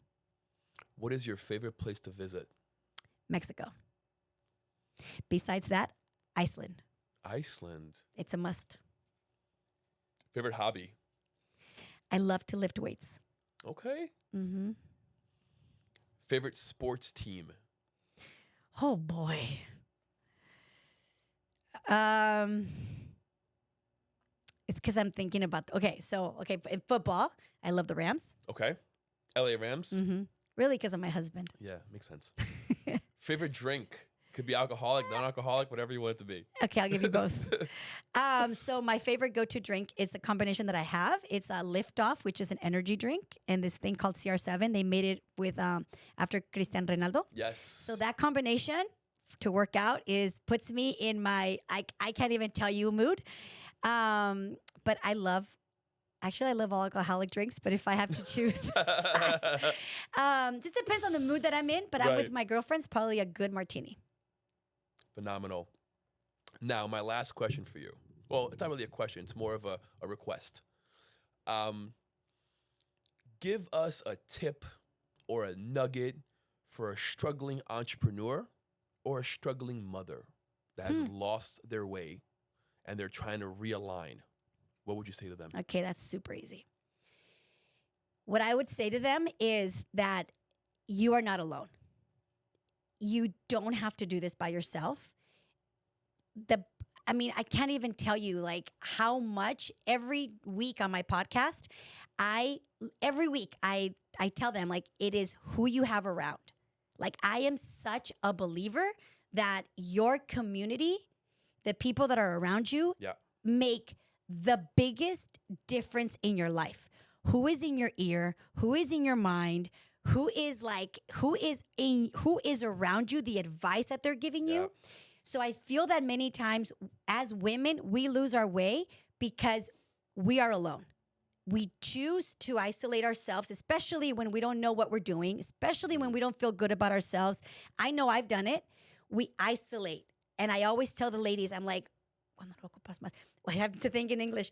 What is your favorite place to visit? Mexico. Besides that, Iceland. Iceland. It's a must. Favorite hobby? I love to lift weights. Okay. Mm-hmm. Favorite sports team? Oh boy. It's because I'm thinking about. In football, I love the Rams. Okay. LA Rams? Mm-hmm. Really, because of my husband. Yeah, makes sense. Favorite drink? Could be alcoholic, non-alcoholic, whatever you want it to be. Okay, I'll give you both. So my favorite go-to drink is a combination that I have. It's a Lift Off, which is an energy drink, and this thing called CR7. They made it with after Cristiano Ronaldo. Yes. So that combination to work out puts me in my I can't even tell you mood. But I love Actually, I love all alcoholic drinks, but if I have to choose, just depends on the mood that I'm in. But I'm with my girlfriends, probably a good martini. Phenomenal. Now, my last question for you. Well, it's not really a question. It's more of a request. Give us a tip or a nugget for a struggling entrepreneur or a struggling mother that has lost their way and they're trying to realign. What would you say to them? Okay, that's super easy. What I would say to them is that you are not alone. You don't have to do this by yourself. I can't even tell you like how much every week on my podcast, every week I tell them like it is who you have around. Like I am such a believer that your community, the people that are around you, make the biggest difference in your life. Who is in your ear? Who is in your mind? Who is around you? The advice that they're giving you. So I feel that many times as women, we lose our way because we are alone. We choose to isolate ourselves, especially when we don't know what we're doing, especially when we don't feel good about ourselves. I know I've done it. We isolate. And I always tell the ladies, I'm like, I have to think in English.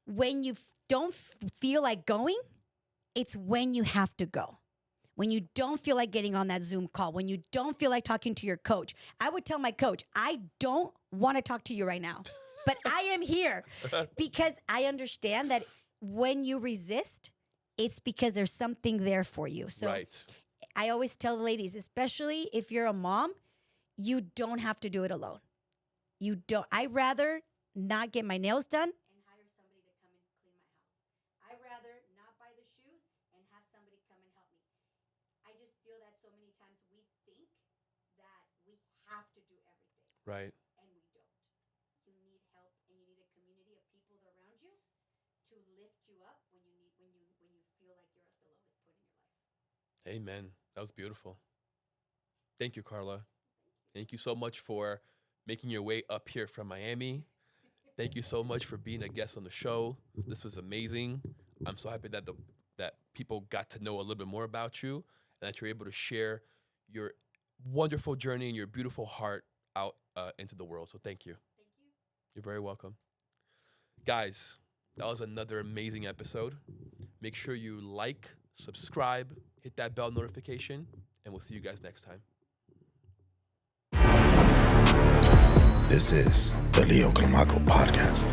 When you don't feel like going, it's when you have to go. When you don't feel like getting on that Zoom call, when you don't feel like talking to your coach. I would tell my coach, I don't want to talk to you right now, but I am here because I understand that when you resist, it's because there's something there for you. So I always tell the ladies, especially if you're a mom, you don't have to do it alone. You don't. I'd rather not get my nails done and hire somebody to come and clean my house. I'd rather not buy the shoes and have somebody come and help me. I just feel that so many times we think that we have to do everything. Right. And we don't. You need help and you need a community of people around you to lift you up when you feel like you're at the lowest point in your life. Amen. That was beautiful. Thank you, Karla. Thank you so much for making your way up here from Miami. Thank you so much for being a guest on the show. This was amazing. I'm so happy that that people got to know a little bit more about you and that you're able to share your wonderful journey and your beautiful heart out into the world. So thank you. Thank you. You're very welcome. Guys, that was another amazing episode. Make sure you like, subscribe, hit that bell notification, and we'll see you guys next time. This is the Leo Climaco Podcast.